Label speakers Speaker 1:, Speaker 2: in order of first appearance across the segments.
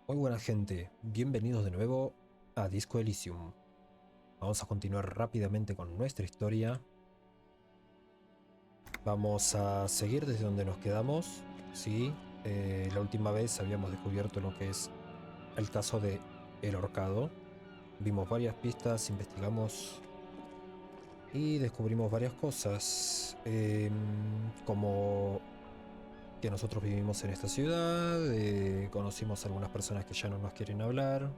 Speaker 1: Muy buena gente, bienvenidos de nuevo a Disco Elysium. Vamos a continuar rápidamente con nuestra historia. Vamos a seguir desde donde nos quedamos. Sí, la última vez habíamos descubierto lo que es el caso de el ahorcado. Vimos varias pistas, investigamos y descubrimos varias cosas. Como que nosotros vivimos en esta ciudad, conocimos a algunas personas que ya no nos quieren hablar.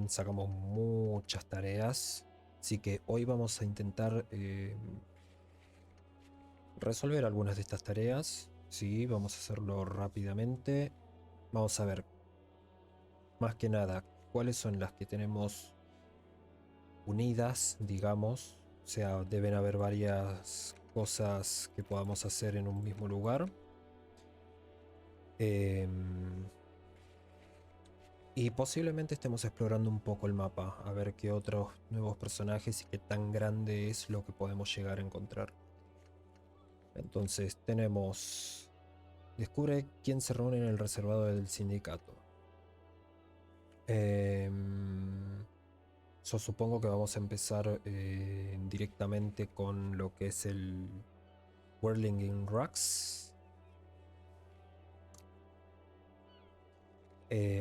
Speaker 1: Sacamos muchas tareas, así que hoy vamos a intentar resolver algunas de estas tareas. Sí, vamos a hacerlo rápidamente. Vamos a ver, más que nada, cuáles son las que tenemos unidas, digamos. O sea, deben haber varias cosas que podamos hacer en un mismo lugar. Y posiblemente estemos explorando un poco el mapa, a ver qué otros nuevos personajes y qué tan grande es lo que podemos llegar a encontrar. Entonces tenemos... Descubre quién se reúne en el reservado del sindicato. Yo supongo que vamos a empezar directamente con lo que es el Whirling in Rocks.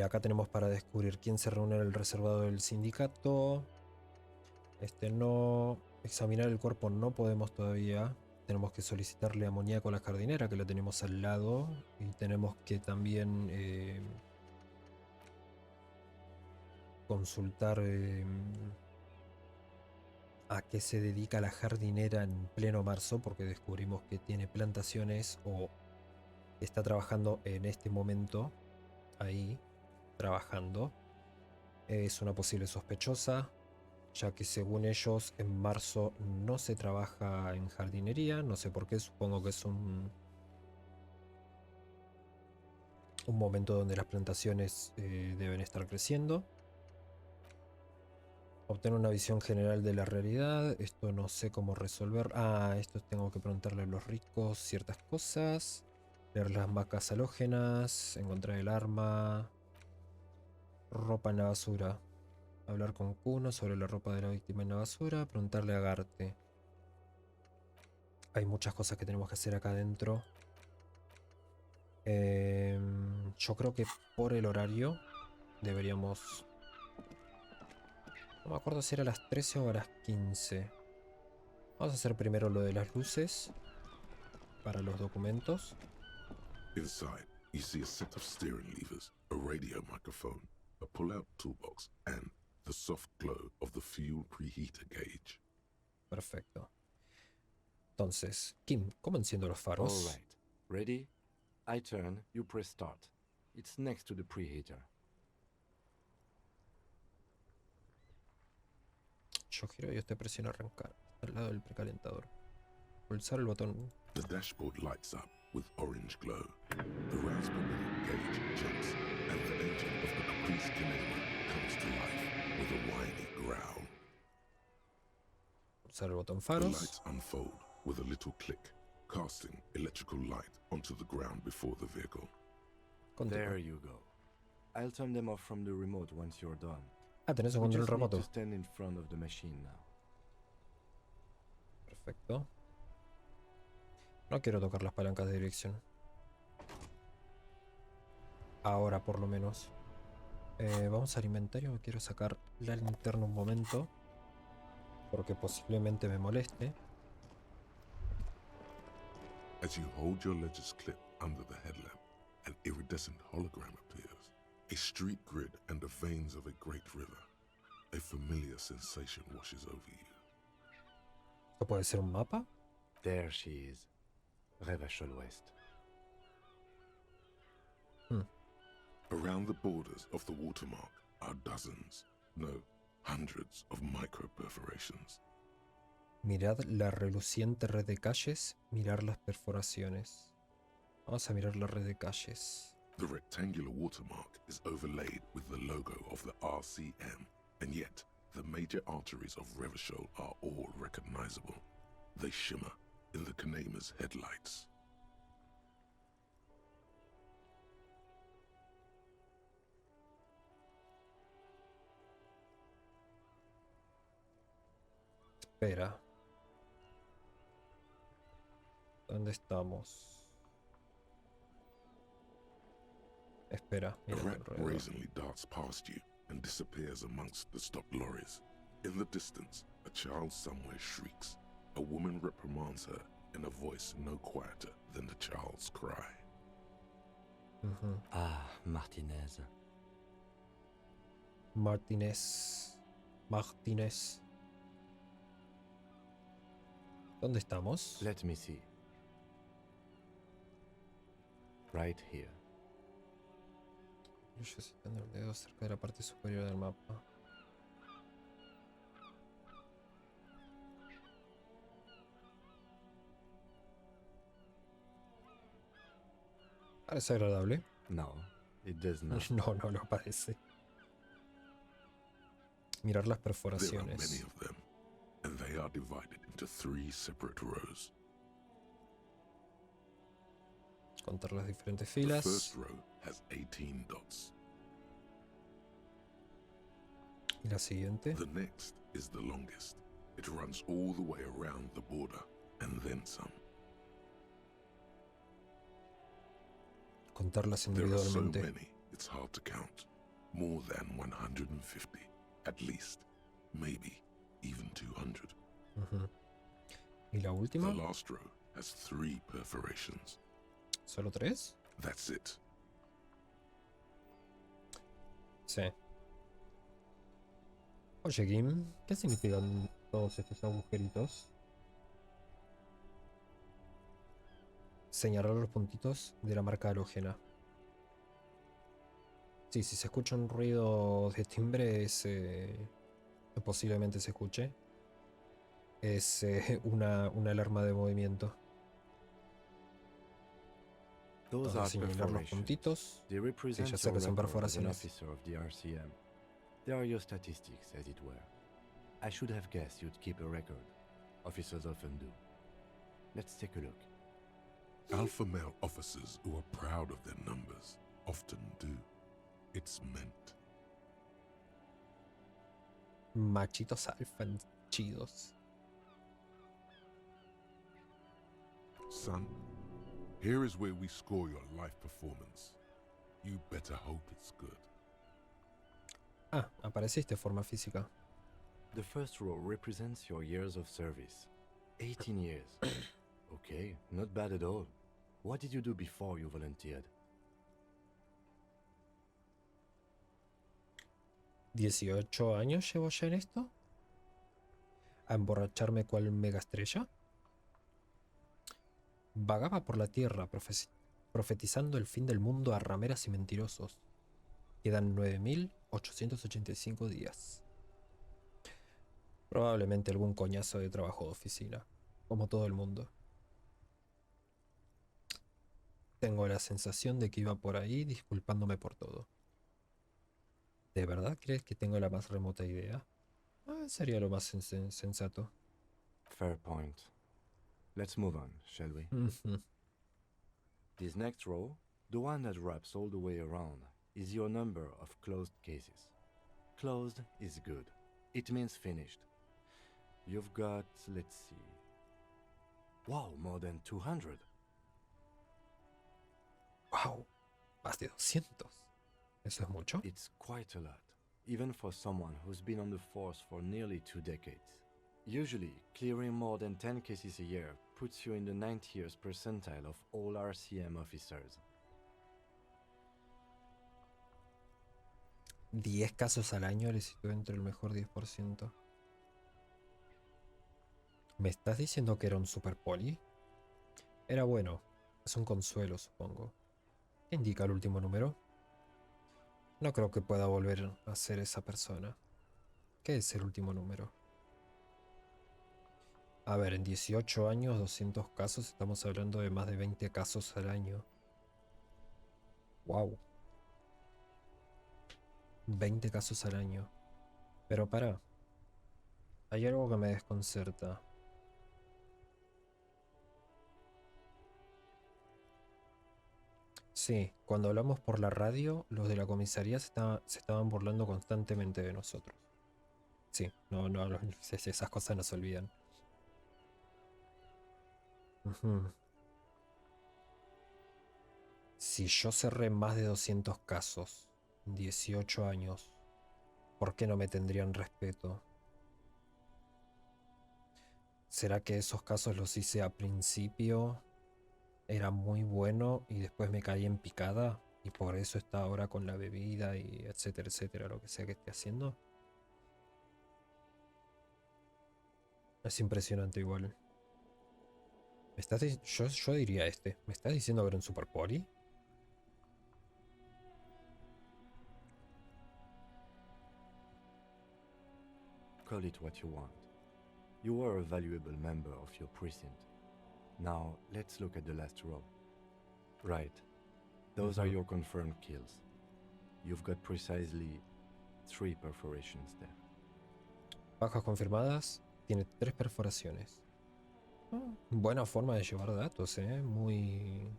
Speaker 1: Acá tenemos para descubrir quién se reúne en el reservado del sindicato. Este no... Examinar el cuerpo no podemos todavía. Tenemos que solicitarle amoníaco a la jardinera, que la tenemos al lado. Y tenemos que también consultar a qué se dedica la jardinera en pleno marzo, porque descubrimos que tiene plantaciones o está trabajando en este momento ahí, trabajando. Es una posible sospechosa, ya que según ellos en marzo no se trabaja en jardinería. No sé por qué, supongo que es un momento donde las plantaciones deben estar creciendo. Obtener una visión general de la realidad. Esto no sé cómo resolver. Esto tengo que preguntarle a los ricos ciertas cosas. Leer las vacas halógenas. Encontrar el arma. Ropa en la basura. Hablar con Kuno sobre la ropa de la víctima en la basura. Preguntarle a Garte. Hay muchas cosas que tenemos que hacer acá adentro. Yo creo que por el horario deberíamos... No me acuerdo si era a las 13 o a las 15. Vamos a hacer primero lo de las luces para los documentos.
Speaker 2: Inside, you see a set of steering levers, a radio microphone, a pull-out toolbox, and the soft glow of the fuel preheater gauge.
Speaker 1: Perfecto. Entonces, Kim, ¿cómo enciendo los faros?
Speaker 3: All right. Ready? I turn, you press start. It's next to the preheater.
Speaker 1: Yo giro y usted presiona arrancar. Al lado del precalentador. Pulsar el botón.
Speaker 2: The dashboard lights up with orange glow. The rouse per minute gauge jumps, and the engine of the Caprice Kinema comes to life with a whiny growl.
Speaker 1: Pulsar el botón
Speaker 2: The
Speaker 1: faros.
Speaker 2: lights unfold with a little click, casting electrical light onto the ground before the vehicle.
Speaker 3: There you go. I'll turn them off from the remote once you're done.
Speaker 1: Tenés un
Speaker 3: We
Speaker 1: control
Speaker 3: just need
Speaker 1: remoto.
Speaker 3: to stand in front of the machine now.
Speaker 1: Perfecto. No quiero tocar las palancas de dirección. Ahora por lo menos. Vamos al inventario. Quiero sacar la linterna un momento, porque posiblemente me moleste.
Speaker 2: As you hold your ledger's clip under the headlamp, an iridescent hologram appears. A street grid and the veins of a great river. A familiar sensation washes over you.
Speaker 1: ¿Esto puede ser un mapa?
Speaker 3: There she is. Revachol West.
Speaker 2: Around the borders of the watermark are dozens, no, hundreds of micro-perforations.
Speaker 1: Mirad la reluciente red de calles, mirar las perforaciones. Vamos a mirar la red de calles.
Speaker 2: The rectangular watermark is overlaid with the logo of the RCM, and yet the major arteries of Revachol are all recognizable. They shimmer in the Kinema's headlights.
Speaker 1: Espera. ¿Dónde estamos? Espera,
Speaker 2: A
Speaker 1: mira
Speaker 2: rat
Speaker 1: alrededor.
Speaker 2: brazenly darts past you and disappears amongst the stopped lorries. In the distance, a child somewhere shrieks. A woman reprimands her in a voice no quieter than the child's cry.
Speaker 3: Ah, Martinez.
Speaker 1: Martínez. Martínez. ¿Dónde estamos?
Speaker 3: Let me see. Right here.
Speaker 1: Yo citando el dedo cerca de la parte superior del mapa. Parece agradable.
Speaker 3: No, it does not.
Speaker 1: No, no lo parece. Mirar las
Speaker 2: There are
Speaker 1: perforaciones.
Speaker 2: many of them, and they are divided into 3 separate rows.
Speaker 1: Contar las diferentes
Speaker 2: The
Speaker 1: filas.
Speaker 2: first row has 18 dots.
Speaker 1: Y la siguiente.
Speaker 2: The next is the longest. It runs all the way around the border, and then some.
Speaker 1: Contarlas
Speaker 2: There are so
Speaker 1: individualmente.
Speaker 2: many, it's hard to count. More than 150, at least. Maybe even 200.
Speaker 1: Ujú. Y la
Speaker 2: The
Speaker 1: última.
Speaker 2: last row has 3 perforations.
Speaker 1: ¿Solo 3?
Speaker 2: That's it.
Speaker 1: Sí. Oye, Kim, ¿qué significan todos estos agujeritos? Señalar los puntitos de la marca halógena. Sí, si se escucha un ruido de timbre, posiblemente se escuche. Es una alarma de movimiento.
Speaker 3: Those
Speaker 1: Entonces,
Speaker 3: are
Speaker 1: señalar los
Speaker 3: perforations.
Speaker 1: puntitos.
Speaker 3: They represent
Speaker 1: ya sé
Speaker 3: your
Speaker 1: que son
Speaker 3: record as an
Speaker 1: perforaciones.
Speaker 3: officer of the RCM. They are your statistics, as it were. I should have guessed you'd keep a record. Officers often do. Let's take a look.
Speaker 2: Alpha male officers who are proud of their numbers often do. It's meant.
Speaker 1: Machitos alfa chidos.
Speaker 2: Son, here is where we score your life performance. You better hope it's good.
Speaker 1: Ah, apareciste forma física.
Speaker 3: The first row represents your years of service. 18 years. Okay, not bad at all. What did you do before you volunteered?
Speaker 1: 18 años llevo ya en esto. ¿A emborracharme cual mega estrella? Vagaba por la tierra profetizando el fin del mundo a rameras y mentirosos. Quedan 9.885 días. Probablemente algún coñazo de trabajo de oficina, como todo el mundo. Tengo la sensación de que iba por ahí disculpándome por todo. ¿De verdad crees que tengo la más remota idea? Sería lo más sensato.
Speaker 3: Fair point. Let's move on, shall we? This next row, the one that wraps all the way around, is your number of closed cases. Closed is good. It means finished. You've got, let's see... Wow, more than 200.
Speaker 1: Wow, más de 200. ¿Eso es mucho?
Speaker 3: It's quite a lot, even for someone who's been on the force for nearly 2 decades. Usually, clearing more than 10 cases a year puts you in the 90th percentile of all RCM officers.
Speaker 1: 10 casos al año le sitúo entre el mejor 10%. ¿Me estás diciendo que era un super poli? Era bueno. Es un consuelo, supongo. ¿Qué indica el último número? No creo que pueda volver a ser esa persona. ¿Qué es el último número? A ver, en 18 años, 200 casos, estamos hablando de más de 20 casos al año. Wow. 20 casos al año. Pero pará. Hay algo que me desconcerta. Sí, cuando hablamos por la radio, los de la comisaría se estaban burlando constantemente de nosotros. Sí, esas cosas no se olvidan. Ujú. Si yo cerré más de 200 casos en 18 años, ¿por qué no me tendrían respeto? ¿Será que esos casos los hice a principio? Era muy bueno y después me caí en picada y por eso está ahora con la bebida y etcétera, etcétera, lo que sea que esté haciendo. Es impresionante igual. Yo diría este. ¿Me estás diciendo que era un super poli?
Speaker 3: Call it what you want. You were a valuable member of your precinct. Now, let's look at the last row. Right. Those are your confirmed kills. You've got precisely 3 perforations there.
Speaker 1: Bajas confirmadas. Tiene 3 perforaciones. Buena forma de llevar datos, muy...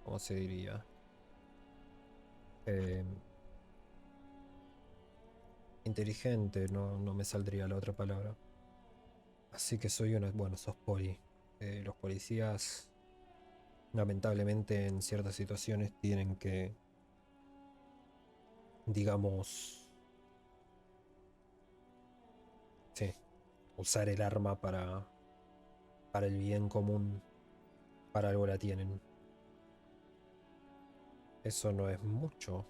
Speaker 1: ¿Cómo se diría? Inteligente, no me saldría la otra palabra. Así que soy una... Bueno, sos poli. Los policías, lamentablemente, en ciertas situaciones tienen que, digamos... Sí, usar el arma para el bien común. Para algo la tienen. Eso no es mucho.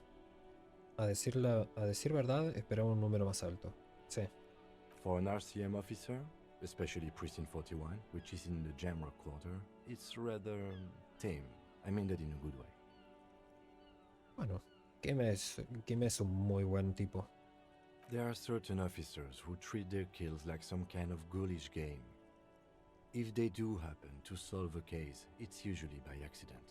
Speaker 1: A decir verdad, esperaba un número más alto. Sí.
Speaker 3: For an RCM officer, especially Precinct 41, which is in the Jamrock quarter, it's rather tame. I mean that in a good way.
Speaker 1: Bueno, Kim es un muy buen tipo.
Speaker 3: There are certain officers who treat their kills like some kind of ghoulish game. If they do happen to solve a case, it's usually by accident.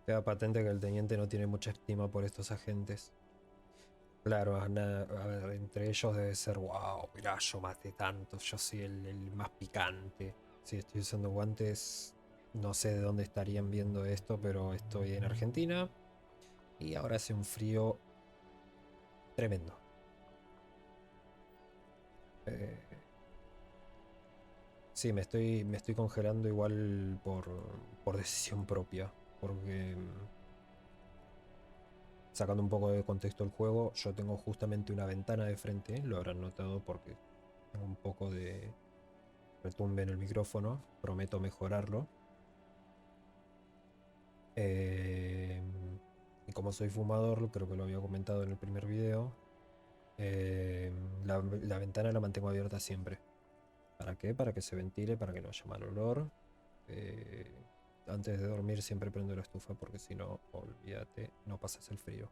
Speaker 1: Queda patente que el teniente no tiene mucha estima por estos agentes. Claro, a ver, entre ellos debe ser, wow, mirá, yo maté tantos, yo soy el más picante. Si estoy usando guantes, no sé de dónde estarían viendo esto, pero estoy en Argentina y ahora hace un frío tremendo. Sí, me estoy congelando igual por decisión propia, porque sacando un poco de contexto el juego, yo tengo justamente una ventana de frente, lo habrán notado porque tengo un poco de retumbe en el micrófono, prometo mejorarlo. Y como soy fumador, creo que lo había comentado en el primer video, la ventana la mantengo abierta siempre. ¿Para qué? Para que se ventile, para que no haya mal olor. Antes de dormir siempre prendo la estufa porque si no, olvídate, no pasas el frío.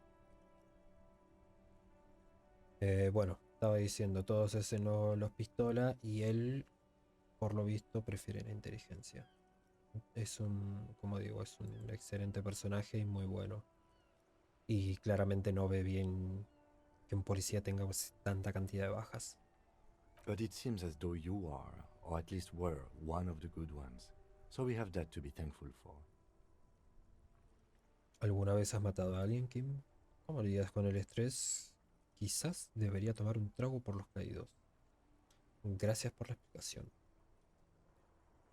Speaker 1: Bueno, estaba diciendo, todos hacen los pistola y él, por lo visto, prefiere la inteligencia. Es como digo, es un excelente personaje y muy bueno. Y claramente no ve bien que un policía tenga tanta cantidad de bajas.
Speaker 3: But it seems as though you are, or at least were, one of the good ones. So we have that to be thankful for.
Speaker 1: ¿Alguna vez has matado a alguien, Kim? ¿Cómo lidias con el estrés? Quizás debería tomar un trago por los caídos. Gracias por la explicación.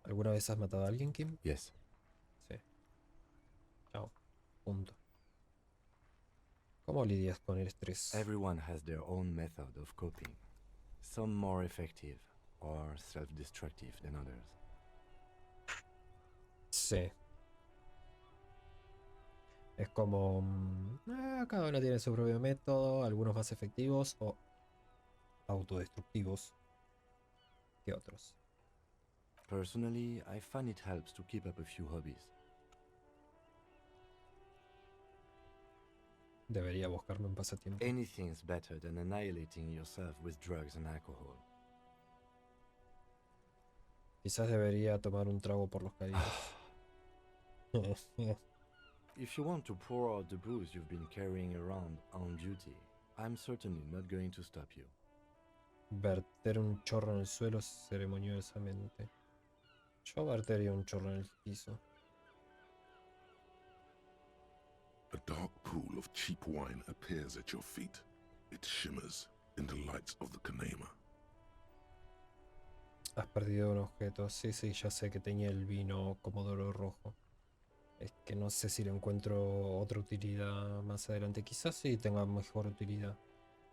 Speaker 1: ¿Alguna vez has matado a alguien, Kim?
Speaker 3: Yes.
Speaker 1: Sí. Chao. Punto. ¿Cómo lidias con el estrés?
Speaker 3: Everyone has their own method of coping. Some more effective or self-destructive than others.
Speaker 1: Sí. Es como... cada uno tiene su propio método, algunos más efectivos o autodestructivos que otros.
Speaker 3: Personally, I find it helps to keep up a few hobbies.
Speaker 1: Debería buscarme un pasatiempo.
Speaker 3: Anything's better than annihilating yourself with drugs and alcohol.
Speaker 1: Quizás debería tomar un trago por los caídos.
Speaker 3: If you want to pour out the booze you've been carrying around on duty, I'm certainly not going to stop you.
Speaker 1: Verter un chorro en el suelo ceremoniosamente. Yo vertería un chorro en el piso.
Speaker 2: A dark pool of cheap wine appears at your feet. It shimmers in the lights of the Kanema.
Speaker 1: Has perdido un objeto. Sí, ya sé que tenía el vino comodoro rojo. Es que no sé si le encuentro otra utilidad más adelante. Quizás sí tenga mejor utilidad.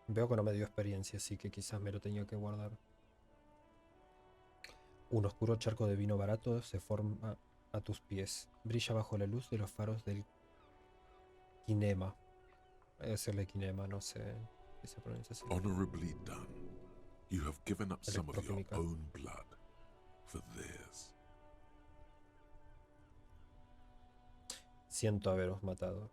Speaker 1: Veo que no me dio experiencia, así que quizás me lo tenía que guardar. Un oscuro charco de vino barato se forma a tus pies. Brilla bajo la luz de los faros del Kinema. Voy a decirle Kinema, no sé si se pronuncia así.
Speaker 2: Honorably done. You have given up some of your
Speaker 1: Electroquímica.
Speaker 2: own blood for theirs.
Speaker 1: Siento haberos matado.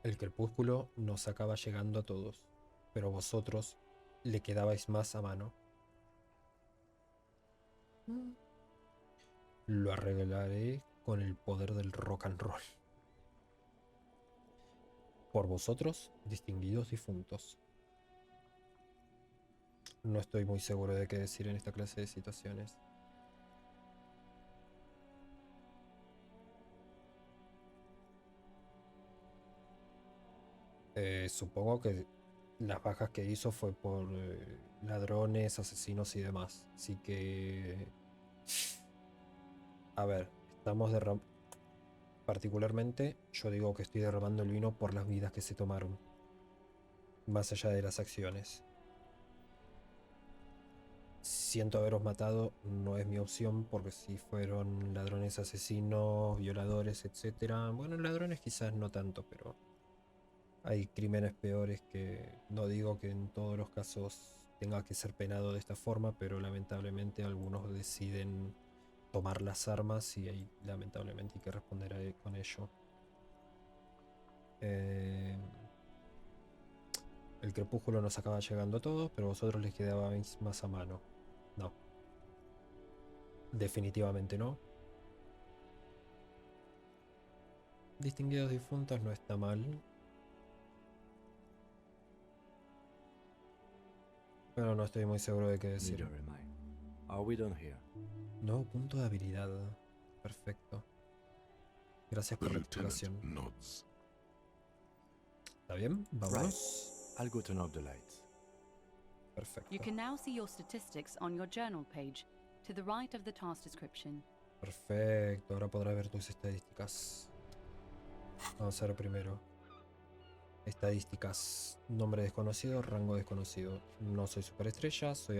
Speaker 1: El crepúsculo nos acaba llegando a todos, pero vosotros le quedabais más a mano. Lo arreglaré con el poder del rock and roll. Por vosotros, distinguidos difuntos. No estoy muy seguro de qué decir en esta clase de situaciones. Supongo que las bajas que hizo fue por ladrones, asesinos y demás. Así que... A ver, estamos derramando... Particularmente, yo digo que estoy derramando el vino por las vidas que se tomaron. Más allá de las acciones. Siento haberos matado, no es mi opción, porque si fueron ladrones, asesinos, violadores, etc. Bueno, ladrones quizás no tanto, pero... Hay crímenes peores que no digo que en todos los casos tenga que ser penado de esta forma, pero lamentablemente algunos deciden tomar las armas y ahí lamentablemente hay que responder con ello. El crepúsculo nos acaba llegando a todos, pero vosotros les quedabais más a mano. No. Definitivamente no. Distinguidos difuntos no está mal. Pero no estoy muy seguro de qué decir.
Speaker 3: Neither am I. Are we done here?
Speaker 1: Nuevo punto de habilidad. Perfecto. Gracias
Speaker 2: The
Speaker 1: por la
Speaker 2: lieutenant
Speaker 1: explicación.
Speaker 2: nods.
Speaker 1: ¿Está bien? Vámonos.
Speaker 3: I'll go turn off the lights.
Speaker 1: Perfecto.
Speaker 4: You can now see your statistics on your journal page, to the right of the task description.
Speaker 1: Perfecto. Ahora podrás ver tus estadísticas. Vamos a ver primero. Estadísticas. Nombre desconocido, rango desconocido. No soy superestrella, soy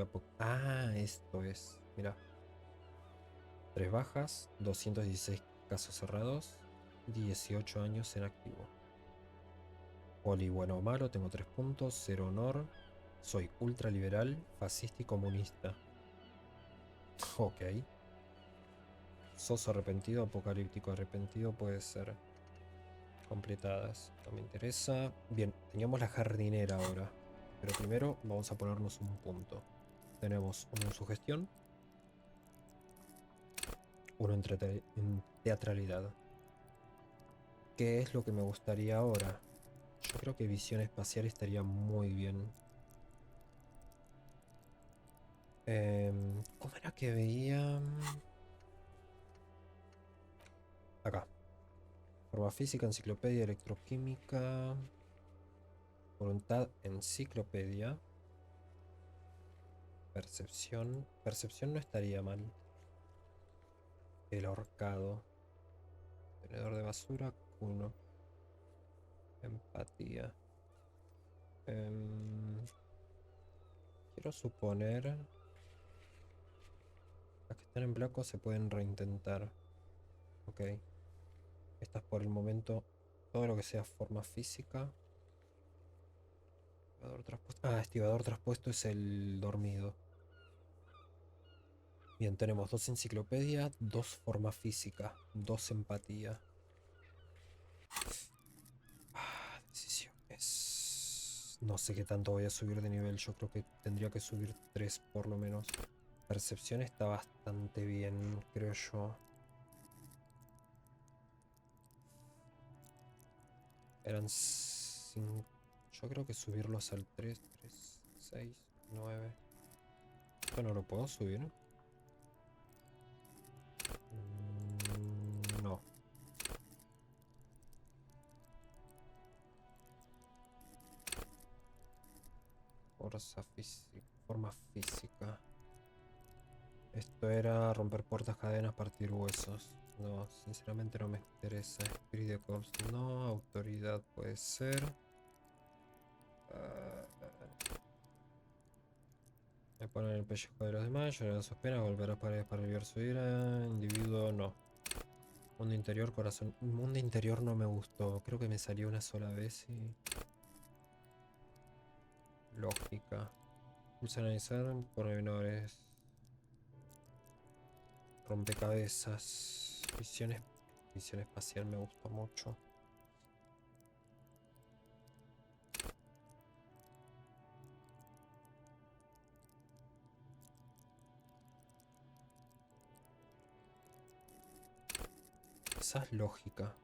Speaker 1: esto es. Mira. 3 bajas, 216 casos cerrados, 18 años en activo. Poli bueno o malo, tengo 3 puntos, 0 honor. Soy ultraliberal, fascista y comunista. Ok. Soso arrepentido, apocalíptico arrepentido, puede ser. Completadas, no me interesa. Bien, teníamos la jardinera ahora, pero primero vamos a ponernos un punto. Tenemos uno en sugestión, uno en teatralidad. ¿Qué es lo que me gustaría ahora? Yo creo que visión espacial estaría muy bien. ¿Cómo era que veía? Acá. Forma física, enciclopedia, electroquímica. Voluntad, enciclopedia. Percepción. Percepción no estaría mal. El ahorcado. Tenedor de basura, Q1. Empatía. Quiero suponer... Las que están en blanco se pueden reintentar. Ok. Estas por el momento, todo lo que sea forma física. Estibador traspuesto. Ah, estibador traspuesto es el dormido. Bien, tenemos 2 enciclopedia, 2 forma física, 2 empatía. Decisiones. No sé qué tanto voy a subir de nivel, yo creo que tendría que subir 3 por lo menos. Percepción está bastante bien, creo yo. Eran 5. Yo creo que subirlos al 3, 3, 6, 9. Esto no lo puedo subir. No. Forma física. Esto era romper puertas, cadenas, partir huesos. No, sinceramente no me interesa. Spirit de Corps no. Autoridad puede ser. Me ponen el pellejo de los demás, llorar sus penas, volver a paredes para aliviar su ira. Individuo no. Mundo interior, corazón. Mundo interior no me gustó. Creo que me salió una sola vez y... Lógica. Pulsa analizar, pormenores. Rompecabezas. Visión espacial me gustó mucho. Quizás lógica.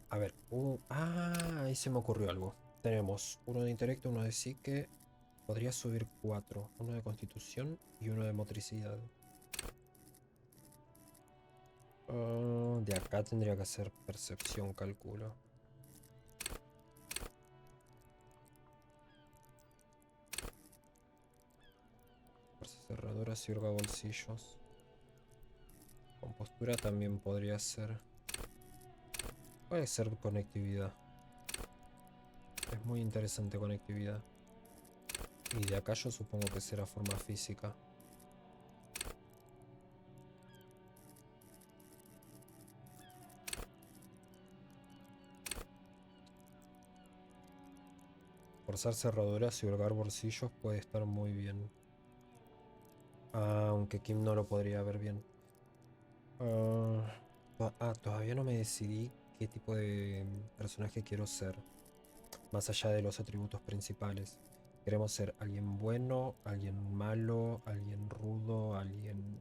Speaker 1: A ver. Ahí se me ocurrió algo. Tenemos uno de intelecto, uno de psique. Podría subir 4. Uno de constitución y uno de motricidad. De acá tendría que ser percepción, calculo. Fuerza cerraduras y hurga bolsillos. Compostura también podría ser. Puede ser conectividad. Es muy interesante conectividad. Y de acá yo supongo que será forma física. Forzar cerraduras y hurgar bolsillos puede estar muy bien. Aunque Kim no lo podría ver bien. Todavía no me decidí qué tipo de personaje quiero ser. Más allá de los atributos principales. Queremos ser alguien bueno, alguien malo, alguien rudo, alguien...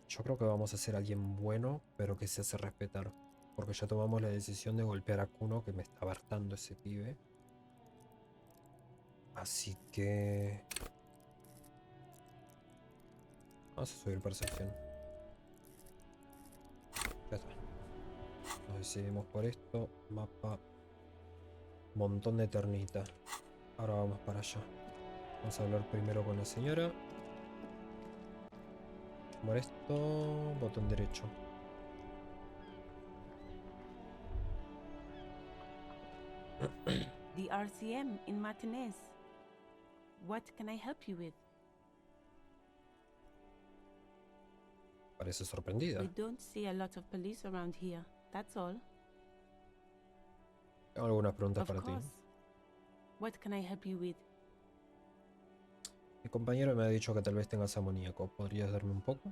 Speaker 1: Yo creo que vamos a ser alguien bueno, pero que se hace respetar. Porque ya tomamos la decisión de golpear a Kuno, que me está hartando ese pibe. Así que... Vamos a subir percepción. Ya está. Nos decidimos por esto. Mapa. Montón de ternita. Ahora vamos para allá. Vamos a hablar primero con la señora. Tomar esto. Botón derecho.
Speaker 5: The RCM in Martinez. What can I help you with?
Speaker 1: Parece sorprendida.
Speaker 5: We don't see a lot of police around here. That's all.
Speaker 1: Tengo algunas preguntas
Speaker 5: Of
Speaker 1: para ti.
Speaker 5: course. What can I help you with?
Speaker 1: Mi compañero me ha dicho que tal vez tengas amoníaco. ¿Podrías darme un poco?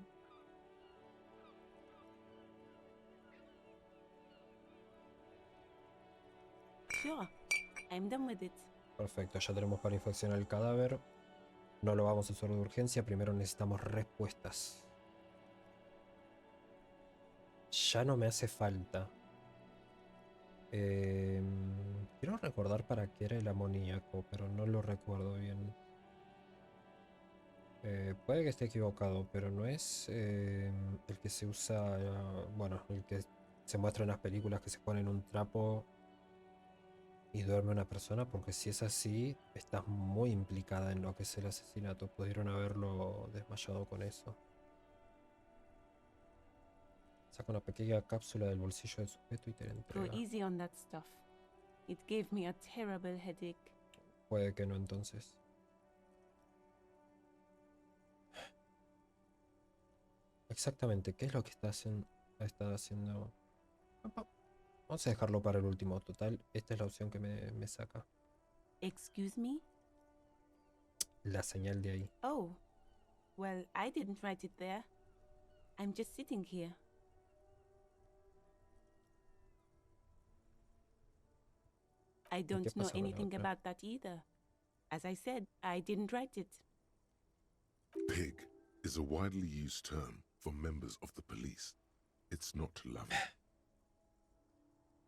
Speaker 5: Sure. I'm done with it.
Speaker 1: Perfecto, ya tenemos para infeccionar el cadáver. No lo vamos a usar de urgencia. Primero necesitamos respuestas. Ya no me hace falta. Quiero recordar para qué era el amoníaco, pero no lo recuerdo bien. Puede que esté equivocado, pero no es el que se usa, bueno, el que se muestra en las películas, que se pone en un trapo y duerme una persona, porque si es así, estás muy implicada en lo que es el asesinato. Pudieron haberlo desmayado con eso. Saca una pequeña cápsula del bolsillo del sujeto y te la
Speaker 5: Go
Speaker 1: entrega.
Speaker 5: easy on that stuff. It gave me a terrible headache.
Speaker 1: Puede que no, entonces. Exactamente, ¿qué es lo que está haciendo? Vamos a dejarlo para el último. Total, esta es la opción que me saca.
Speaker 5: Excuse me?
Speaker 1: La señal de ahí.
Speaker 5: Oh. Well, I didn't write it there. I'm just sitting here. I don't know
Speaker 1: pasó con la
Speaker 5: anything
Speaker 1: otra?
Speaker 5: about that either. As I said, I didn't write it.
Speaker 2: Pig is a widely used term for members of the police. It's not loving.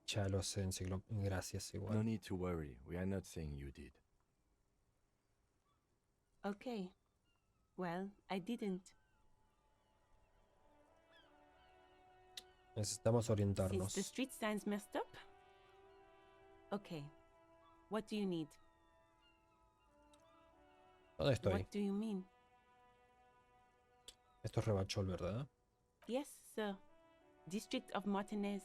Speaker 1: Ya lo sé, gracias
Speaker 3: No
Speaker 1: igual.
Speaker 3: need to worry. We are not saying you did.
Speaker 5: Okay. Well, I didn't.
Speaker 1: Necesitamos
Speaker 5: Since
Speaker 1: orientarnos.
Speaker 5: the street sign's messed up, Okay. What do you need?
Speaker 1: ¿Dónde estoy?
Speaker 5: What do you mean?
Speaker 1: Esto es Rebachol, ¿verdad?
Speaker 5: Yes, sir. District of Martinez.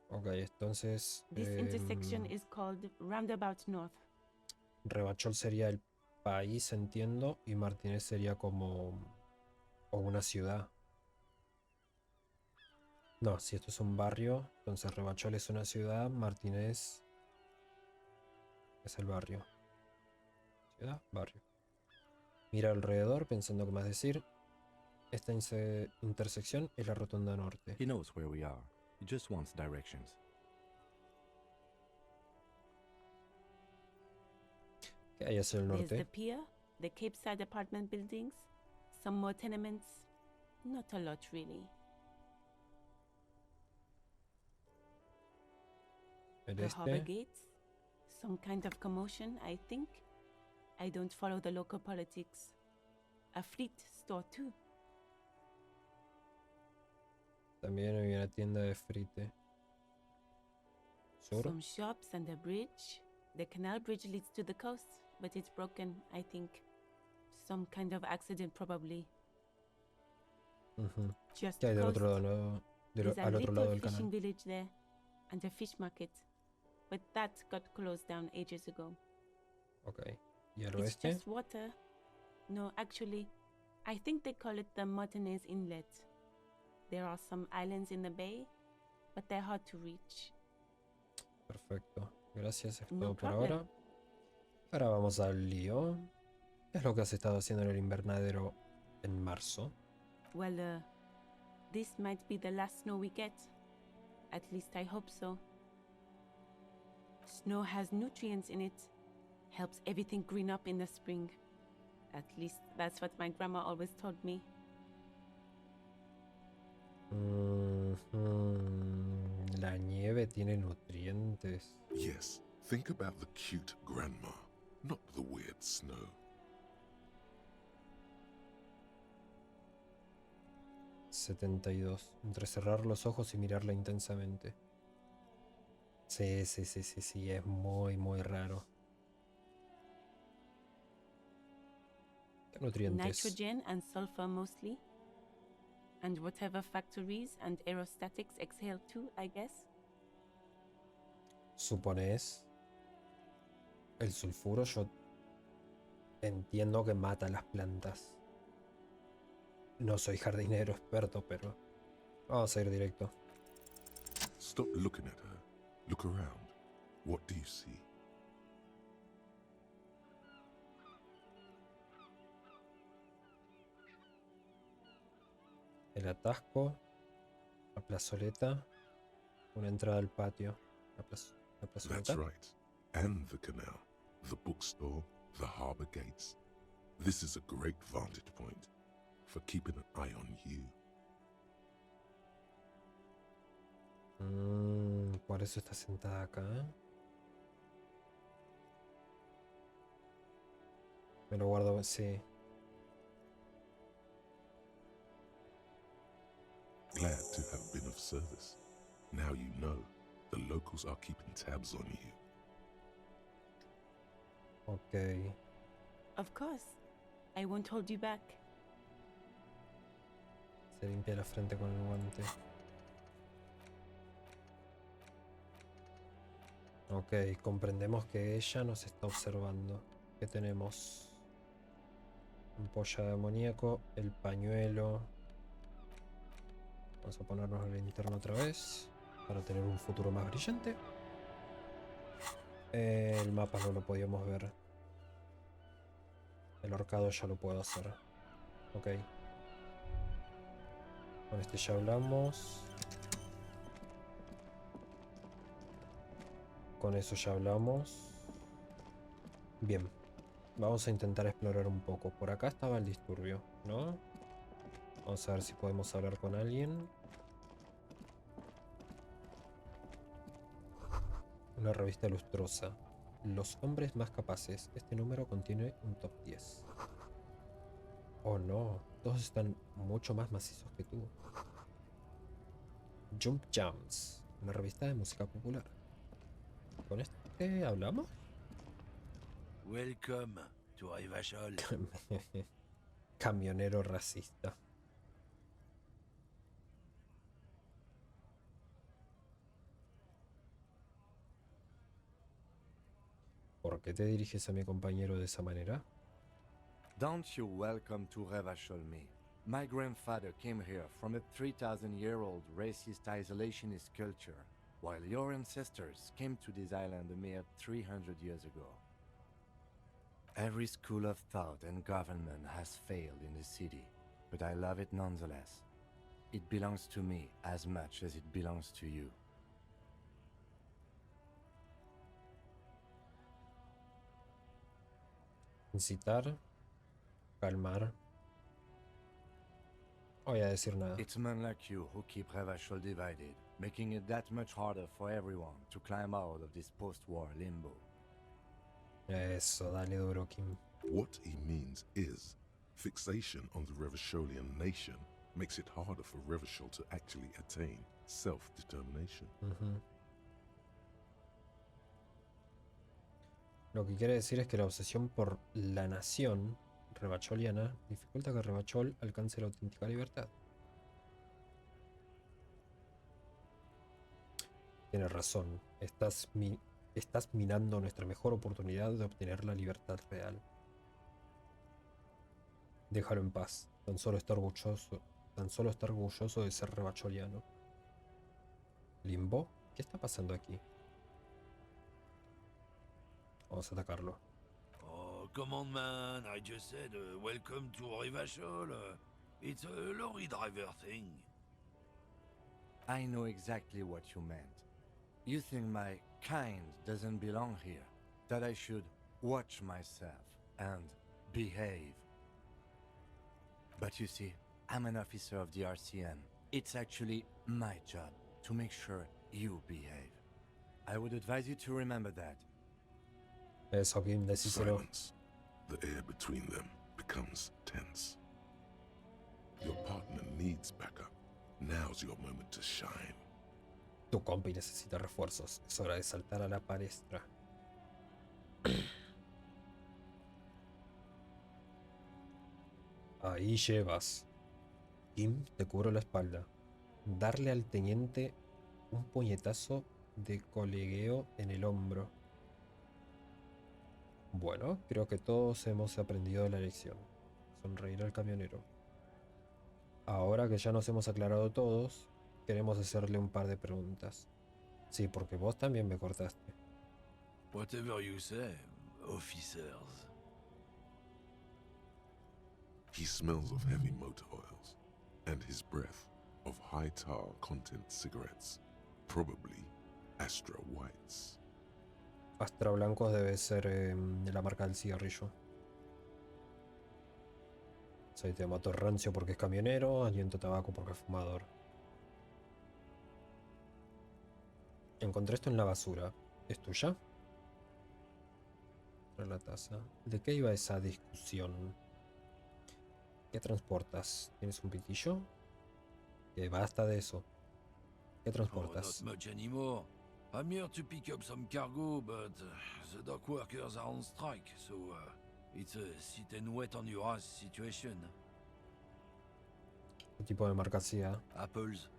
Speaker 1: Ok, entonces...
Speaker 5: This intersection is called Roundabout North.
Speaker 1: Rebachol sería el país, entiendo, y Martínez sería como... o una ciudad. No, si esto es un barrio, entonces Rebachol es una ciudad, Martínez es el barrio. Ciudad, barrio. Mira alrededor pensando qué más decir. Esta intersección es la rotonda norte.
Speaker 3: He knows where we are. He just wants directions.
Speaker 1: ¿Qué hay hacia el
Speaker 5: There's the
Speaker 1: norte?
Speaker 5: pier, the Capeside apartment buildings, some more tenements. Not a lot, really.
Speaker 1: El
Speaker 5: The harbor
Speaker 1: este.
Speaker 5: gates, some kind of commotion, I think. I don't follow the local politics. A fleet store, too.
Speaker 1: También hay una tienda de frite. Sur.
Speaker 5: Some shops and a bridge. The canal bridge leads to the coast, but it's broken, I think. Some kind of accident, probably.
Speaker 1: Ujú.
Speaker 5: Just
Speaker 1: ¿Qué hay del
Speaker 5: coast.
Speaker 1: otro lado,
Speaker 5: There's a
Speaker 1: al otro lado
Speaker 5: little
Speaker 1: del
Speaker 5: fishing
Speaker 1: canal?
Speaker 5: village there, and a fish market. But that got closed down ages ago.
Speaker 1: Ok. ¿Y al
Speaker 5: It's
Speaker 1: oeste?
Speaker 5: just water. No, actually, I think they call it the Martinez Inlet. There are some islands in the bay, but they're hard to reach.
Speaker 1: Perfecto. Gracias, es
Speaker 5: No
Speaker 1: todo por
Speaker 5: problem.
Speaker 1: ahora. Ahora vamos al lío. ¿Qué es lo que has estado haciendo en el invernadero en marzo?
Speaker 5: Well, this might be the last snow we get. At least I hope so. Snow has nutrients in it. Helps everything green up in the spring. At least that's what my grandma always told me.
Speaker 1: La nieve tiene nutrientes.
Speaker 2: Yes, think about the cute grandma, not the weird snow.
Speaker 1: 72. Entre cerrar los ojos y mirarla intensamente. Sí, es muy raro. ¿Qué nutrientes?
Speaker 5: Nitrogen and sulfur mostly. And whatever factories and aerostatics exhale too, I guess.
Speaker 1: ¿Supones? El sulfuro yo entiendo que mata las plantas. No soy jardinero experto, pero vamos a ir directo.
Speaker 2: Stop looking at her. Look around. What do you see?
Speaker 1: El atasco, la plazoleta, una entrada al patio. La
Speaker 2: That's
Speaker 1: plazoleta.
Speaker 2: right. And the canal, the bookstore, the harbor gates. This is a great vantage point for keeping an eye on you.
Speaker 1: Por eso está sentada acá. Me lo guardo, sí.
Speaker 2: Glad to have been of service. Now you know the locals are keeping tabs on you.
Speaker 1: Ok.
Speaker 5: Of course. I won't hold you back.
Speaker 1: Se limpia la frente con el guante. Ok, comprendemos que ella nos está observando. ¿Qué tenemos? Ampolla de amoníaco, el pañuelo. Vamos a ponernos la linterna otra vez para tener un futuro más brillante. El mapa no lo podíamos ver. El horcado ya lo puedo hacer. Ok. Con este ya hablamos. Con eso ya hablamos. Bien. Vamos a intentar explorar un poco. Por acá estaba el disturbio, ¿no? Vamos a ver si podemos hablar con alguien. Una revista lustrosa. Los hombres más capaces. Este número contiene un top 10. Oh no, todos están mucho más macizos que tú. Jump Jams, una revista de música popular. ¿Con este hablamos?
Speaker 6: Welcome to Rivachol.
Speaker 1: Camionero racista. ¿Por qué te diriges a mi compañero de esa manera?
Speaker 3: Don't you welcome to Revachol me. My grandfather came here from a 3,000-year-old racist isolationist culture, while your ancestors came to this island a mere 300 years ago. Every school of thought and government has failed in the city, but I love it nonetheless. It belongs to me as much as it belongs to you.
Speaker 1: Incitar, calmar. No voy a decir nada.
Speaker 3: It's men like you who keep Revachol divided, making it that much harder for everyone to climb out of this post-war limbo.
Speaker 1: Eso, dale duro, Kim.
Speaker 2: What he means is, fixation on the Revacholian nation makes it harder for Revachol to actually attain self-determination.
Speaker 1: Lo que quiere decir es que la obsesión por la nación revacholiana dificulta que Revachol alcance la auténtica libertad. Tienes razón, estás minando nuestra mejor oportunidad de obtener la libertad real. Déjalo en paz, tan solo está orgulloso de ser revacholiano. ¿Limbo? ¿Qué está pasando aquí? Vamos a atacarlo.
Speaker 6: Oh, come on, man. I just said, welcome to Rivachol. It's a lorry driver thing.
Speaker 3: I know exactly what you meant. You think my kind doesn't belong here, that I should watch myself and behave. But you see, I'm an officer of the RCM. It's actually my job to make sure you behave. I would advise you to remember that.
Speaker 1: Eso, Kim, decíselo.
Speaker 2: Silence. The air between them becomes tense. Your partner needs backup. Now's your moment to shine.
Speaker 1: Tu compi necesita refuerzos. Es hora de saltar a la palestra. Ahí llevas. Kim te cubrió la espalda. Darle al teniente un puñetazo de colegueo en el hombro. Bueno, creo que todos hemos aprendido la lección. Sonreír al camionero. Ahora que ya nos hemos aclarado todos, queremos hacerle un par de preguntas. Sí, porque vos también me cortaste.
Speaker 6: Whatever you say, officers.
Speaker 2: He smells of heavy motor oils, and his breath of high tar content cigarettes, probably Astra Whites.
Speaker 1: Astra Blancos debe ser de la marca del cigarrillo. Aceite de motor rancio porque es camionero, aliento tabaco porque es fumador. Encontré esto en la basura. ¿Es tuya? La taza. ¿De qué iba esa discusión? ¿Qué transportas? ¿Tienes un pitillo? Que basta de eso. ¿Qué
Speaker 6: Oh,
Speaker 1: transportas?
Speaker 6: not much anymore. I'm here to pick up some cargo, but the dock workers are on strike, so it's a sit and wait on your ass situation.
Speaker 1: ¿Qué tipo de mercancía?
Speaker 6: Apples.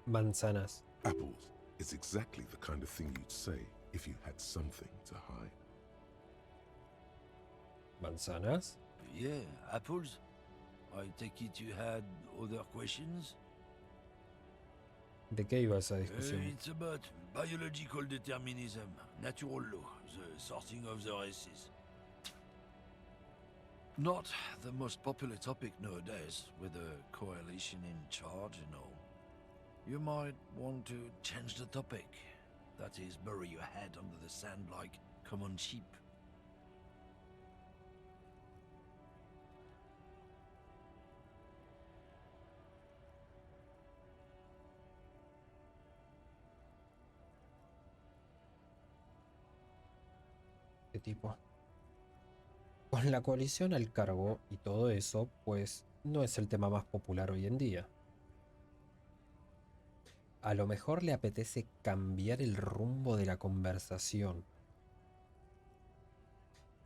Speaker 1: Manzanas.
Speaker 2: Apples is exactly the kind of thing you'd say if you had something to hide.
Speaker 1: ¿Manzanas?
Speaker 6: Yeah, apples. I take it you had other questions?
Speaker 1: ¿De qué iba esa discusión?
Speaker 6: It's about biological determinism, natural law, the sorting of the races. Not the most popular topic nowadays, with the coalition in charge and all. You might want to change the topic. That is, bury your head under the sand like common sheep.
Speaker 1: ¿Qué tipo? Con la coalición al cargo y todo eso, pues no es el tema más popular hoy en día. A lo mejor le apetece cambiar el rumbo de la conversación.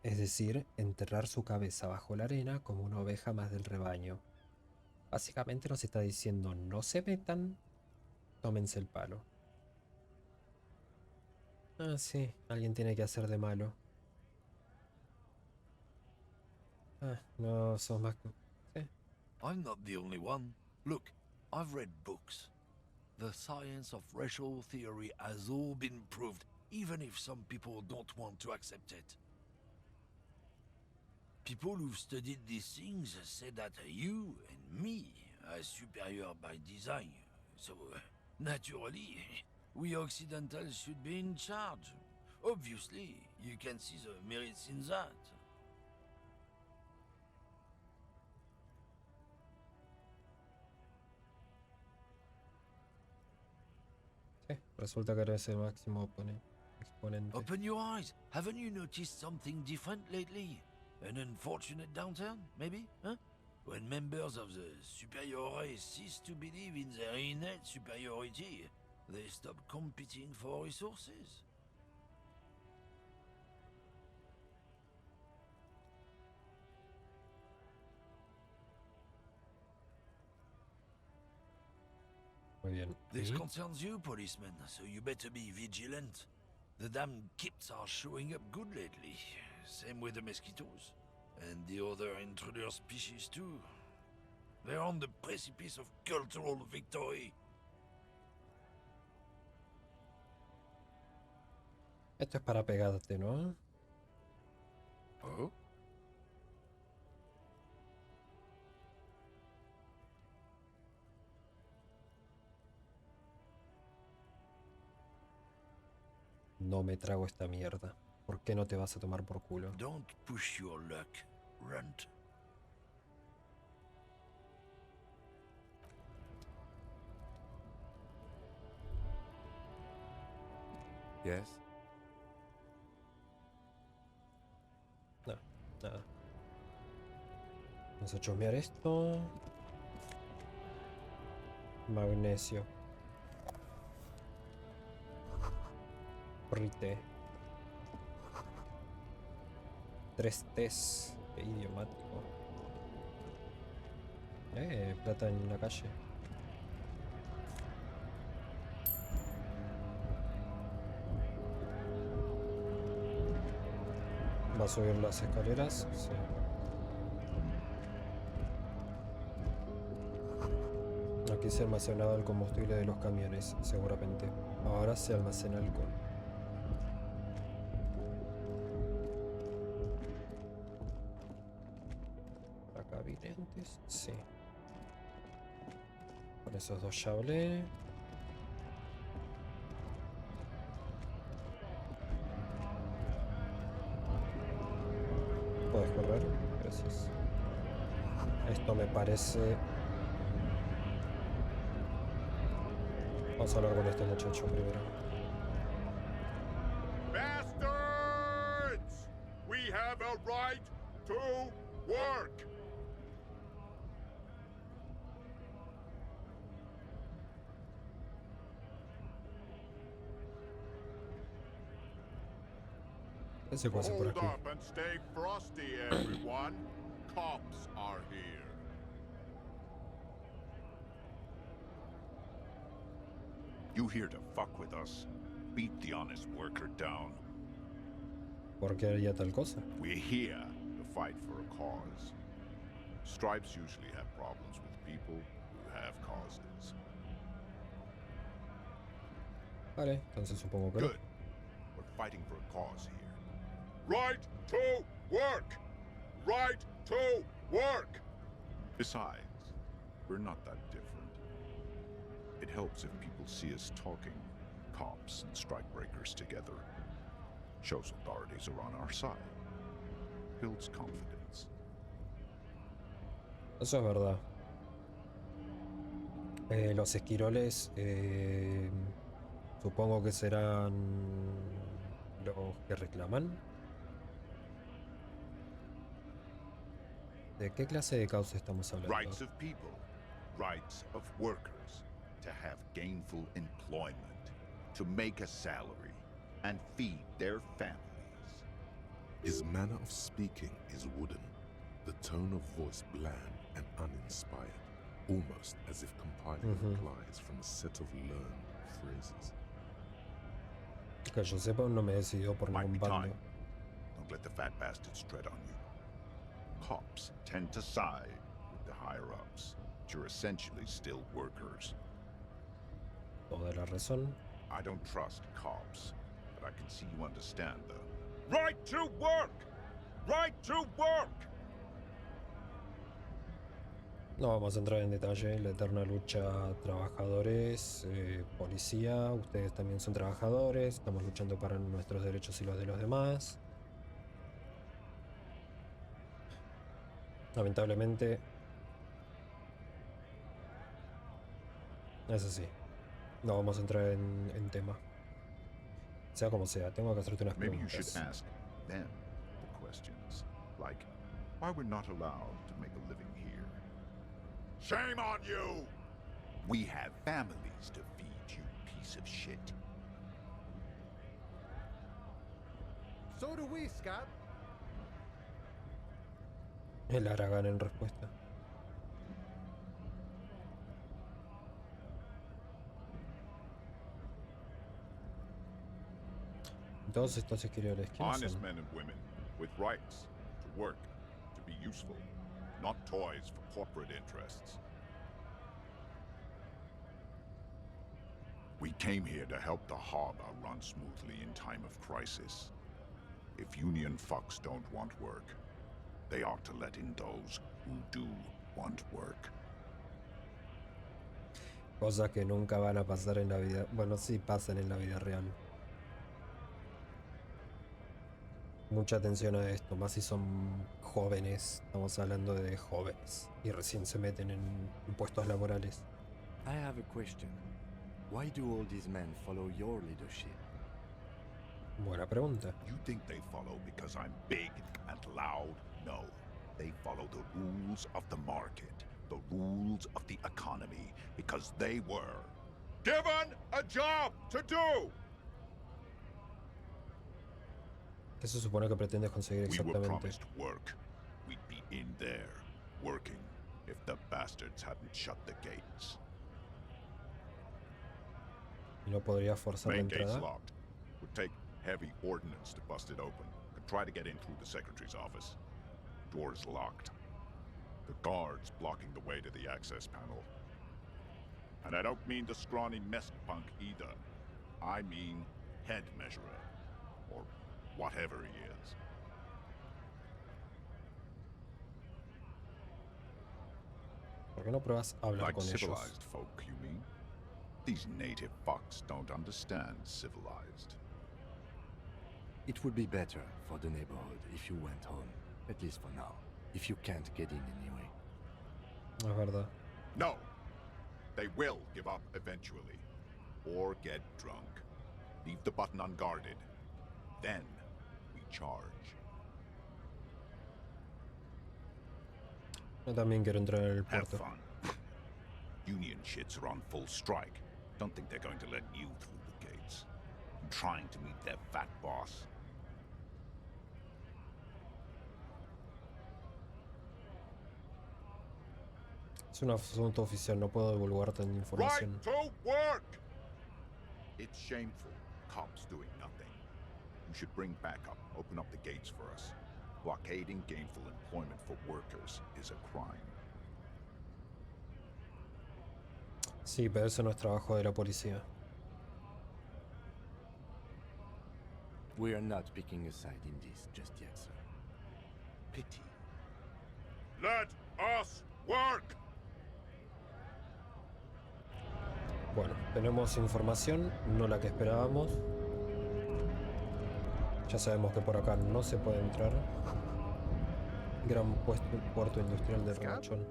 Speaker 1: Es decir, enterrar su cabeza bajo la arena como una oveja más del rebaño. Básicamente nos está diciendo, no se metan, tómense el palo. Ah, sí, alguien tiene que hacer de malo. Ah, no, sos más que... Sí.
Speaker 6: I'm not the only one. Look, I've read books. The science of racial theory has all been proved, even if some people don't want to accept it. People who've studied these things say that you and me are superior by design. So, naturally, we Occidentals should be in charge. Obviously, you can see the merits in that.
Speaker 1: Sí, resulta que eres el máximo exponente.
Speaker 6: Open your eyes. Haven't you noticed something different lately? An unfortunate downturn, maybe? Huh? When members of the superior race cease to believe in their innate superiority, they stop competing for resources.
Speaker 1: Muy bien.
Speaker 6: This
Speaker 1: ¿Y?
Speaker 6: concerns you, policeman, so you better be vigilant. The damn kips are showing up good lately. Same with the mosquitoes. And the other intruder species too. They're on the precipice of cultural victory.
Speaker 1: Esto es para pegarte, ¿no?
Speaker 6: Oh?
Speaker 1: No me trago esta mierda. ¿Por qué no te vas a tomar por culo?
Speaker 6: Don't push your luck, runt.
Speaker 3: Yes?
Speaker 1: No, nada. Vamos a chusmear esto. Magnesio. Rite. 3 T's. Qué idiomático. Plata en la calle. ¿Va a subir las escaleras? Sí. Aquí se almacenaba el combustible de los camiones, seguramente. Ahora se almacena alcohol. Acá vi lentes, sí. Con esos dos ya hablé. Puedes correr, gracias. Esto me parece... Vamos a hablar con este muchacho primero.
Speaker 7: Bastards! We have a right to work!
Speaker 1: ¿Qué se pasa por
Speaker 7: Hold
Speaker 1: aquí?
Speaker 7: up and stay frosty, everyone. Cops are here.
Speaker 8: You here to fuck with us? Beat the honest worker down.
Speaker 1: ¿Por qué haría tal cosa?
Speaker 7: We're here to fight for a cause. Stripes usually have problems with people who have causes.
Speaker 1: Vale, entonces supongo que no.
Speaker 7: Good. We're fighting for a cause here. Right to work! Right to work!
Speaker 8: Besides, we're not that different. It helps if people see us talking, cops and strikebreakers together. Shows authorities are on our side. Builds confidence.
Speaker 1: Eso es verdad. Los esquiroles supongo que serán los que reclaman. ¿De qué clase de causa estamos hablando?
Speaker 7: Rights of people. Rights of workers. to have gainful employment, to make a salary, and feed their families.
Speaker 2: His manner of speaking is wooden, the tone of voice bland and uninspired, almost as if compiling replies from a set of learned phrases.
Speaker 1: Que yo sepa, no me he decidido por
Speaker 7: Might be
Speaker 1: ningún
Speaker 7: time.
Speaker 1: bando.
Speaker 7: Don't let the fat bastards tread on you. Cops tend to side with the higher-ups, but you're essentially still workers.
Speaker 1: Toda la razón.
Speaker 7: I don't trust cops, but I can see you understand the right to work! Right to work!
Speaker 1: No vamos a entrar en detalle. La eterna lucha trabajadores, policía. Ustedes también son trabajadores. Estamos luchando para nuestros derechos y los de los demás. Lamentablemente es así. No vamos a entrar en tema. Sea como sea, tengo que hacerte unas
Speaker 7: Maybe you should
Speaker 1: preguntas.
Speaker 7: ask them the questions, like why we're not allowed to make a living here. Shame on you! We have families to feed, you piece of shit.
Speaker 9: So do we, Scott.
Speaker 1: El Aragán en respuesta. Todos estos esquiroles, ¿quiénes
Speaker 7: Honest
Speaker 1: son?
Speaker 7: men and women with rights to work, to be useful, not toys for corporate interests. We came here to help the harbor run smoothly in time of crisis. If union fucks don't want work, they ought to let in those who do want work.
Speaker 1: Cosas que nunca van a pasar en la vida. Bueno, sí pasan en la vida real. Mucha atención a esto, más si son jóvenes. Estamos hablando de jóvenes y recién se meten en puestos laborales.
Speaker 3: I have a question. Why do all these men follow your leadership?
Speaker 1: Buena pregunta.
Speaker 7: You think they follow because I'm big and loud? No. They follow the rules of the market, the rules of the economy, because they were given a job to do!
Speaker 1: ¿Qué se supone que pretendes conseguir
Speaker 7: We were
Speaker 1: exactamente?
Speaker 7: promised work. We'd be in there, working, if the bastards hadn't shut the gates.
Speaker 1: ¿Y no podría forzar la
Speaker 7: Main gate's
Speaker 1: entrada?
Speaker 7: locked. Would take heavy ordnance to bust it open. Could try to get in through the secretary's office. Door's locked. The guard's blocking the way to the access panel. And I don't mean the scrawny mess punk either. I mean head measurer. Or whatever he is.
Speaker 1: ¿Por qué no pruebas a hablar
Speaker 7: Like
Speaker 1: con ellos?
Speaker 7: civilized folk, you mean? These native fucks don't understand civilized.
Speaker 3: It would be better for the neighborhood if you went home, at least for now, if you can't get in anyway.
Speaker 1: Es verdad.
Speaker 7: No! They will give up eventually. Or get drunk. Leave the button unguarded. Then we charge.
Speaker 1: Yo también quiero entrar en el
Speaker 7: Have
Speaker 1: puerto.
Speaker 7: fun. Union shits are on full strike. Don't think they're going to let you through the gates. I'm trying to meet their fat boss.
Speaker 1: Es un asunto oficial, no puedo divulgar tanta
Speaker 7: Right
Speaker 1: información.
Speaker 7: to work! It's shameful. Cops doing nothing. You should bring backup. Open up the gates for us. Blockading gainful employment for workers is a crime.
Speaker 1: Sí, pero eso no es trabajo de la policía.
Speaker 3: We are not picking a side in this just yet, sir.
Speaker 7: Pity.
Speaker 2: Let us work!
Speaker 1: Bueno, tenemos información, no la que esperábamos. Ya sabemos que por acá no se puede entrar. Gran puerto industrial de Remachón.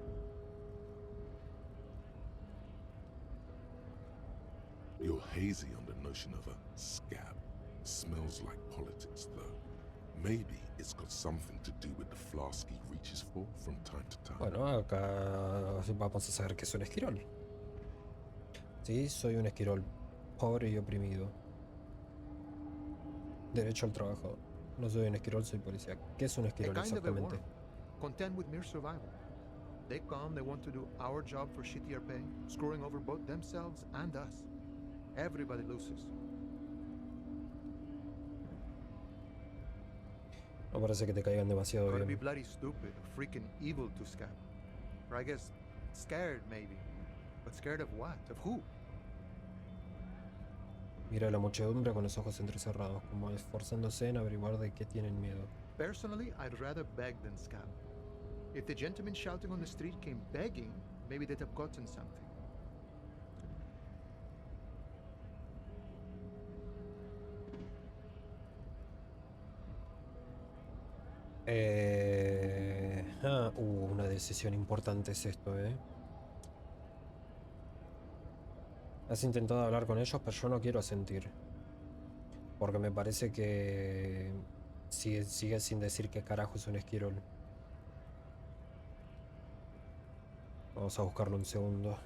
Speaker 2: You're hazy on the notion of a scab. Smells like politics, though. Maybe it's got something to do with the flask he reaches for from time to time.
Speaker 1: Bueno, acá vamos a saber que es un esquirol. Sí, soy un esquirol, pobre y oprimido. Derecho al trabajo. No soy un esquirol, soy policía. ¿Qué es un
Speaker 9: A
Speaker 1: esquirol
Speaker 9: kind of a
Speaker 1: exactamente?
Speaker 9: worm, content with mere survival. They come, they want to do our job for shittier pay, screwing over both themselves and us. Everybody loses.
Speaker 1: No parece que te caigan demasiado
Speaker 9: Gotta be
Speaker 1: bien.
Speaker 9: bloody stupid or freaking evil to scab. Or I guess scared maybe. But scared of what? Of who?
Speaker 1: Mira a la muchedumbre con los ojos entrecerrados, como esforzándose en averiguar de qué tienen miedo.
Speaker 9: Personally, I'd rather beg than scab. If the gentleman shouting on the street came begging, maybe they'd have gotten something.
Speaker 1: Una decisión importante es esto, ¿eh? Has intentado hablar con ellos, pero yo no quiero asentir. Porque me parece que sigue sin decir qué carajo es un esquirol. Vamos a buscarlo un segundo.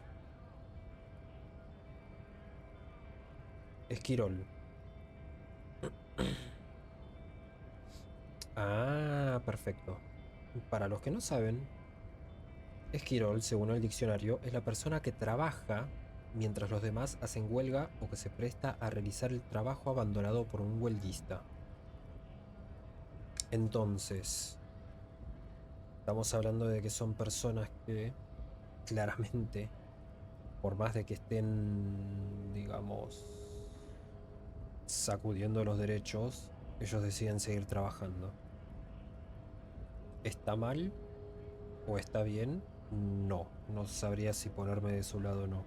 Speaker 1: Esquirol. Ah, perfecto. Para los que no saben, esquirol, según el diccionario, es la persona que trabaja mientras los demás hacen huelga o que se presta a realizar el trabajo abandonado por un huelguista. Entonces, estamos hablando de que son personas que claramente, por más de que estén, digamos, sacudiendo los derechos, ellos deciden seguir trabajando. ¿Está mal o está bien? No, no sabría si ponerme de su lado o no.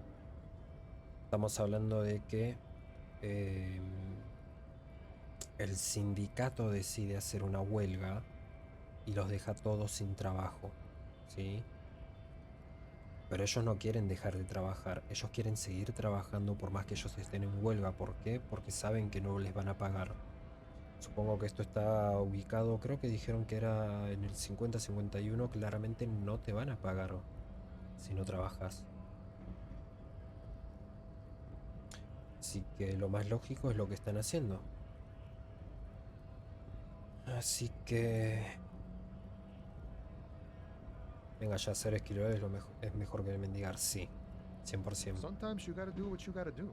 Speaker 1: Estamos hablando de que el sindicato decide hacer una huelga y los deja todos sin trabajo, ¿sí? Pero ellos no quieren dejar de trabajar, ellos quieren seguir trabajando por más que ellos estén en huelga. ¿Por qué? Porque saben que no les van a pagar. Supongo que esto está ubicado, creo que dijeron que era en el 50-51, claramente no te van a pagar si no trabajas. Así que lo más lógico es lo que están haciendo. Así que... venga, ya ser esquiroles es mejor que mendigar, sí. 100%.
Speaker 9: Sometimes you gotta do what you gotta do.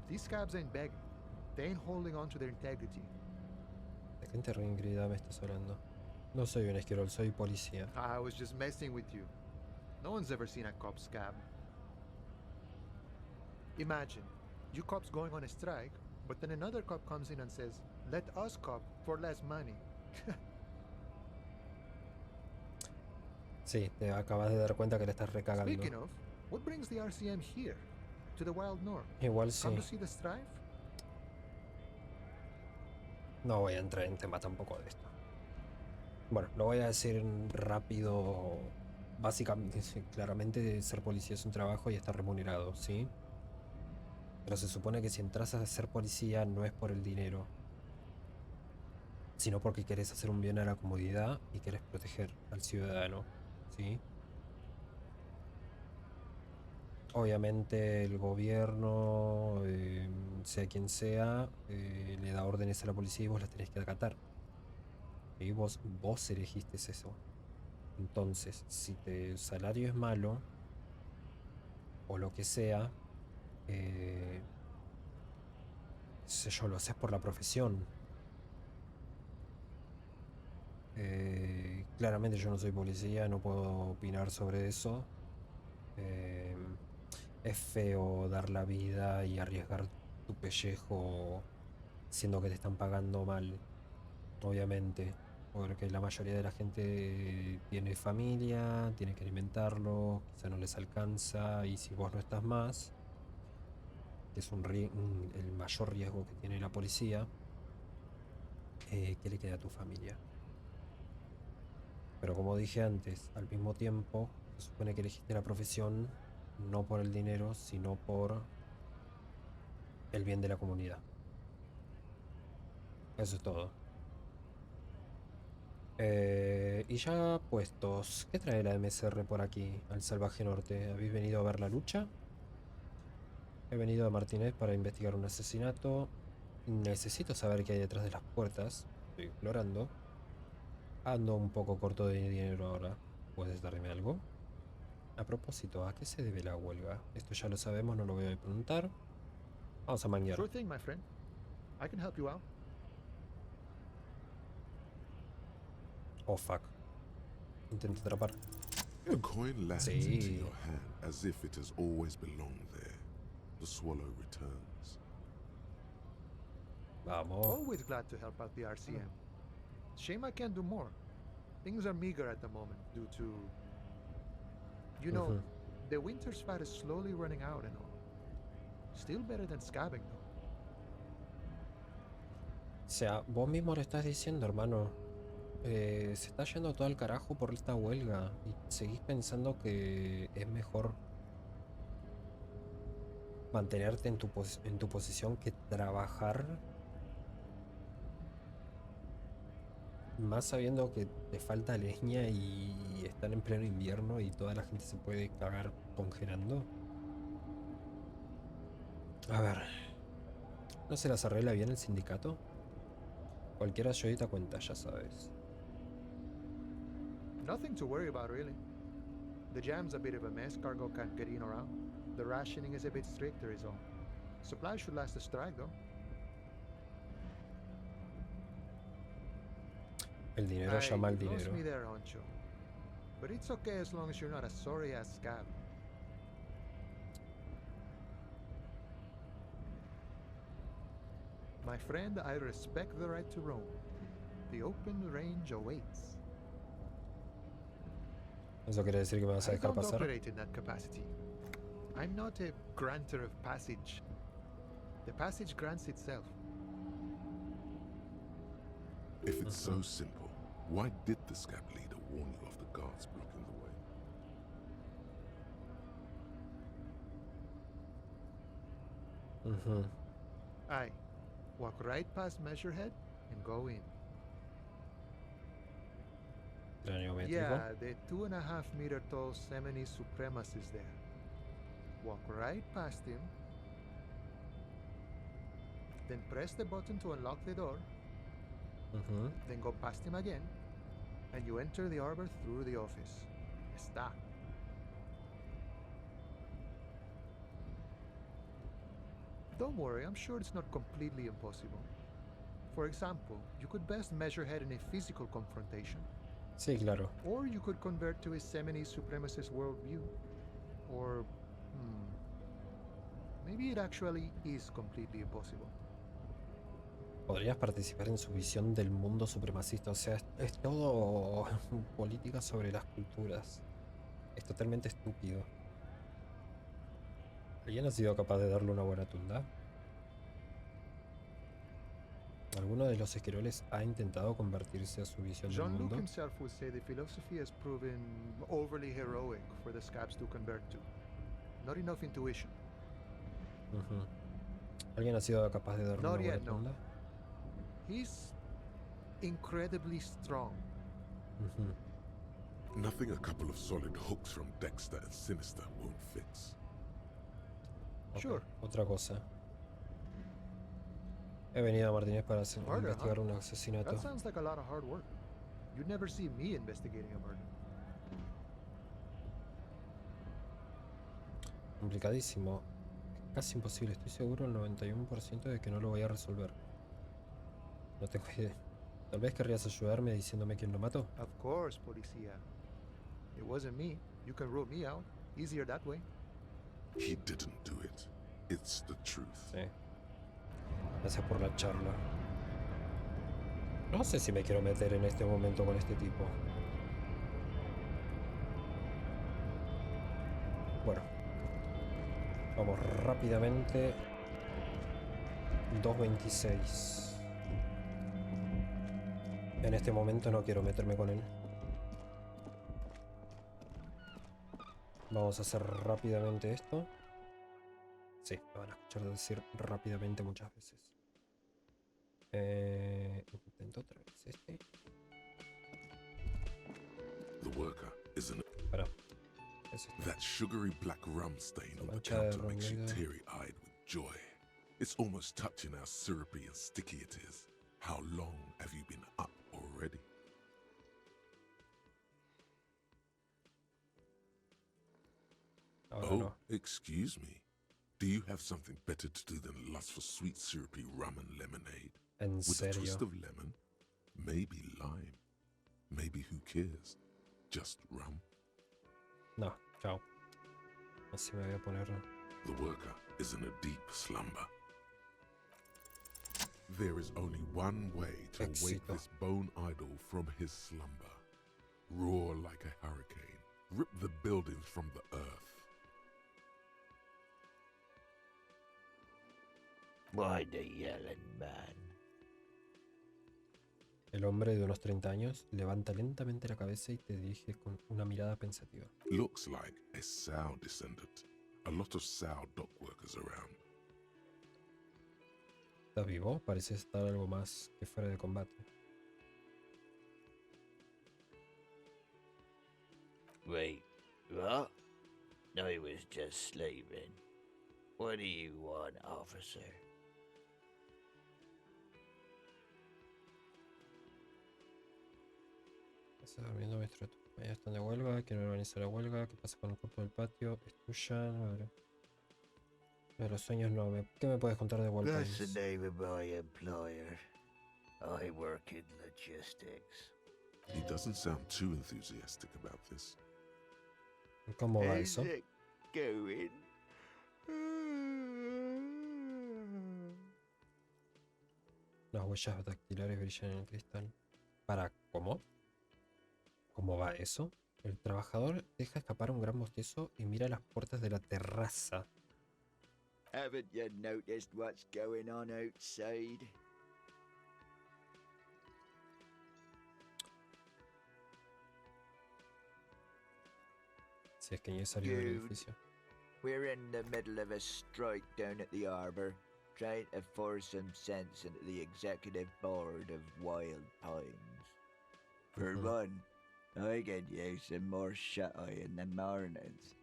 Speaker 9: These scabs ain't begging. They ain't holding on to their integrity.
Speaker 1: ¿De qué integridad me estás hablando? No soy un esquirol, soy policía.
Speaker 9: I was just messing with you. No one's ever seen a cop scab. Imagine, you cops going on a strike, but then another cop comes in and says, let us cop for less money.
Speaker 1: Sí, te acabas de dar cuenta que le estás recagando.
Speaker 9: Speaking of, what brings the RCM here? To the Wild North?
Speaker 1: Igual sí.
Speaker 9: Come to see the strife?
Speaker 1: No voy a entrar en tema tampoco de esto. Bueno, lo voy a decir rápido. Básicamente, claramente ser policía es un trabajo y está remunerado, ¿sí? Pero se supone que si entras a ser policía no es por el dinero, sino porque querés hacer un bien a la comunidad y querés proteger al ciudadano, ¿sí? Obviamente el gobierno, sea quien sea, le da órdenes a la policía y vos las tenés que acatar. Y vos elegiste eso. Entonces, si tu salario es malo, o lo que sea, sé yo, lo haces por la profesión. Claramente yo no soy policía, no puedo opinar sobre eso. Es feo dar la vida y arriesgar tu pellejo siendo que te están pagando mal, obviamente, porque la mayoría de la gente tiene familia, tiene que alimentarlo, quizá no les alcanza, y si vos no estás más, que es el mayor riesgo que tiene la policía, ¿qué le queda a tu familia? Pero como dije antes, al mismo tiempo, se supone que elegiste la profesión no por el dinero, sino por el bien de la comunidad. Eso es todo. Y ya puestos, ¿qué trae la MSR por aquí, al salvaje norte? ¿Habéis venido a ver la lucha? He venido a Martínez para investigar un asesinato. Necesito saber qué hay detrás de las puertas. Estoy explorando. Ando un poco corto de dinero ahora. ¿Puedes darme algo? A propósito, ¿a qué se debe la huelga? Esto ya lo sabemos, no lo voy a preguntar. Vamos a manguear.
Speaker 9: Sure thing, my friend. I can help you out.
Speaker 1: Oh, fuck. Intento atrapar.
Speaker 2: The coin lands into
Speaker 1: Sí.
Speaker 2: your hand as if it has always belonged there. The swallow returns.
Speaker 1: Vamos.
Speaker 9: Always glad to help out the RCM. Shame I can't do more. Things are meager at the moment due to... You know, the winter's fat is slowly running out and all. Still better than scabbing, though.
Speaker 1: O sea, vos mismo lo estás diciendo, hermano. Se está yendo todo al carajo por esta huelga. Y seguís pensando que es mejor mantenerte en tu posición que trabajar. Más sabiendo que te falta leña y están en pleno invierno y toda la gente se puede cagar congelando. A ver. ¿No se las arregla bien el sindicato? Cualquier ayudita cuenta, ya sabes.
Speaker 9: Nothing to worry about, really. The jam's a bit of a mess, cargo can't get in or out. The rationing is a bit stricter is all. Supplies should last the strike, though.
Speaker 1: El dinero llama al
Speaker 9: You lost
Speaker 1: dinero.
Speaker 9: me there, Honcho. But it's okay as long as you're not a sorry-ass scab. My friend, I respect the right to roam. The open range awaits.
Speaker 1: ¿Eso quiere decir que me vas a
Speaker 9: I
Speaker 1: dejar
Speaker 9: don't
Speaker 1: pasar?
Speaker 9: operate in that capacity. I'm not a granter of passage. The passage grants itself.
Speaker 2: If it's so simple, why did the scab leader warn you of the guards blocking the way?
Speaker 9: Aye. Walk right past Measurehead and go in.
Speaker 1: Cráneo métrico.
Speaker 9: Yeah, the 2.5 meter tall Semini Supremus is there. Walk right past him. Then press the button to unlock the door. Then go past him again. And you enter the arbor through the office. Está. Don't worry, I'm sure it's not completely impossible. For example, you could best Measurehead in a physical confrontation.
Speaker 1: Sí, claro.
Speaker 9: Or you could convert to his Semini supremacist worldview. Or, maybe it actually is completely impossible.
Speaker 1: Podrías participar en su visión del mundo supremacista. O sea, es todo política sobre las culturas. Es totalmente estúpido. ¿Alguien ha sido capaz de darle una buena tunda? ¿Alguno de los Esquiroles ha intentado convertirse a su visión del
Speaker 9: Jean-Luc
Speaker 1: mundo?
Speaker 9: himself would say the philosophy has proven overly heroic for the scabs to convert to. Not enough intuition.
Speaker 1: ¿Alguien ha sido capaz de darle
Speaker 9: Not
Speaker 1: una buena
Speaker 9: yet, no.
Speaker 1: tunda?
Speaker 9: He's incredibly strong.
Speaker 2: Nothing a couple of solid hooks from Dexter and Sinister won't fix.
Speaker 1: Ok,
Speaker 9: Sure.
Speaker 1: otra cosa. He venido a Martínez para
Speaker 9: Murder,
Speaker 1: investigar
Speaker 9: huh?
Speaker 1: un asesinato.
Speaker 9: That sounds like a lot of hard work. You'd never see me investigating a murder.
Speaker 1: Complicadísimo. Casi imposible. Estoy seguro el 91% de que no lo voy a resolver. No tengo idea. Tal vez querrías ayudarme diciéndome quién lo mató.
Speaker 9: Of course, policía. It wasn't me. You can rule me out. Easier that way.
Speaker 2: He didn't do it. It's the truth.
Speaker 1: Sí. Gracias por la charla. No sé si me quiero meter en este momento con este tipo. Bueno. Vamos rápidamente. 2.26. En este momento no quiero meterme con él. Vamos a hacer rápidamente esto. Sí, me van a escuchar decir rápidamente muchas veces. Intento otra vez este.
Speaker 2: The worker isn't.
Speaker 1: Para. Es este.
Speaker 2: That sugary black rum stain on the
Speaker 1: Mancha de
Speaker 2: counter makes you
Speaker 1: ron negro.
Speaker 2: teary-eyed with joy. It's almost touching how syrupy and sticky it is. How long have you been up already?
Speaker 1: Ahora
Speaker 2: Oh,
Speaker 1: no.
Speaker 2: excuse me. Do you have something better to do than lust for sweet syrupy rum and lemonade?
Speaker 1: En
Speaker 2: With a twist
Speaker 1: serio.
Speaker 2: of lemon? Maybe lime. Maybe who cares? Just rum?
Speaker 1: No, chao. Así me voy a poner.
Speaker 2: The worker is in a deep slumber. There is only one way to wake
Speaker 1: Éxito.
Speaker 2: this bone idol from his slumber. Roar like a hurricane. Rip the buildings from the earth.
Speaker 10: Why the yelling, man?
Speaker 1: El hombre de unos 30 años levanta lentamente la cabeza y te dirige con una mirada pensativa.
Speaker 2: Looks like a Sao descendant. A lot of Sao dock workers around.
Speaker 1: ¿Estás vivo? Parece estar algo más que fuera de combate.
Speaker 10: Wait, what? I was just sleeping. What do you want, officer?
Speaker 1: Estás durmiendo mientras tus compañeros están de huelga. ¿Quién organiza la huelga? ¿Qué pasa con el cuerpo del patio? ¿Es tuya? De los sueños no. ¿Qué me puedes contar de
Speaker 10: That's the
Speaker 1: Wallpace?
Speaker 10: name of my employer. I work in logistics.
Speaker 2: He doesn't sound too enthusiastic about this.
Speaker 1: ¿Cómo va
Speaker 10: How's
Speaker 1: eso?
Speaker 10: it going?
Speaker 1: Las huellas dactilares brillan en el cristal. ¿Para cómo? ¿Cómo va eso? El trabajador deja escapar un gran bostezo y mira las puertas de la terraza.
Speaker 10: Haven't you noticed what's going on outside?
Speaker 1: Si es que ni he salido del
Speaker 10: Dude.
Speaker 1: edificio.
Speaker 10: We're in the middle of a strike down at the harbour, trying to force some sense into the executive board of Wild Pines. For one, I could use some more shut-eye in the mornings.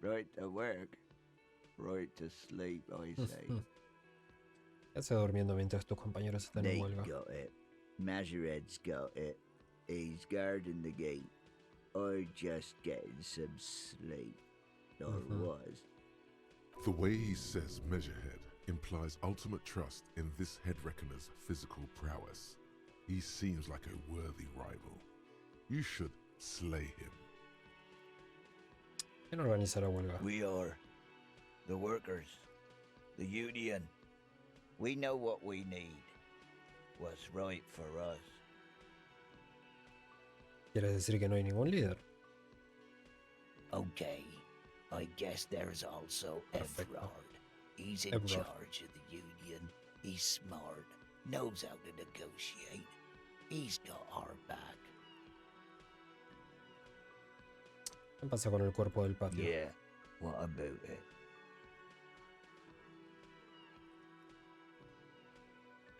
Speaker 10: Right to work, right to sleep, I say.
Speaker 1: ¿Qué hace durmiendo mientras tus compañeros están en
Speaker 10: Nate
Speaker 1: huelga?
Speaker 10: got it. Majoret's got it. He's guarding the gate. I'm just getting some sleep. Or was.
Speaker 2: The way he says Measurehead implies ultimate trust in this head reckoner's physical prowess. He seems like a worthy rival. You should slay him.
Speaker 1: ¿Quién organiza la huelga?
Speaker 10: We are. The workers. The union. We know what we need. What's right for us.
Speaker 1: ¿Quieres decir que no hay ningún líder?
Speaker 10: Okay. I guess there's also
Speaker 1: Perfecto.
Speaker 10: Everard. He's in
Speaker 1: Everard.
Speaker 10: charge of the union. He's smart. Knows how to negotiate. He's got our back.
Speaker 1: ¿Qué pasa con el cuerpo del patio?
Speaker 10: Yeah. What about it?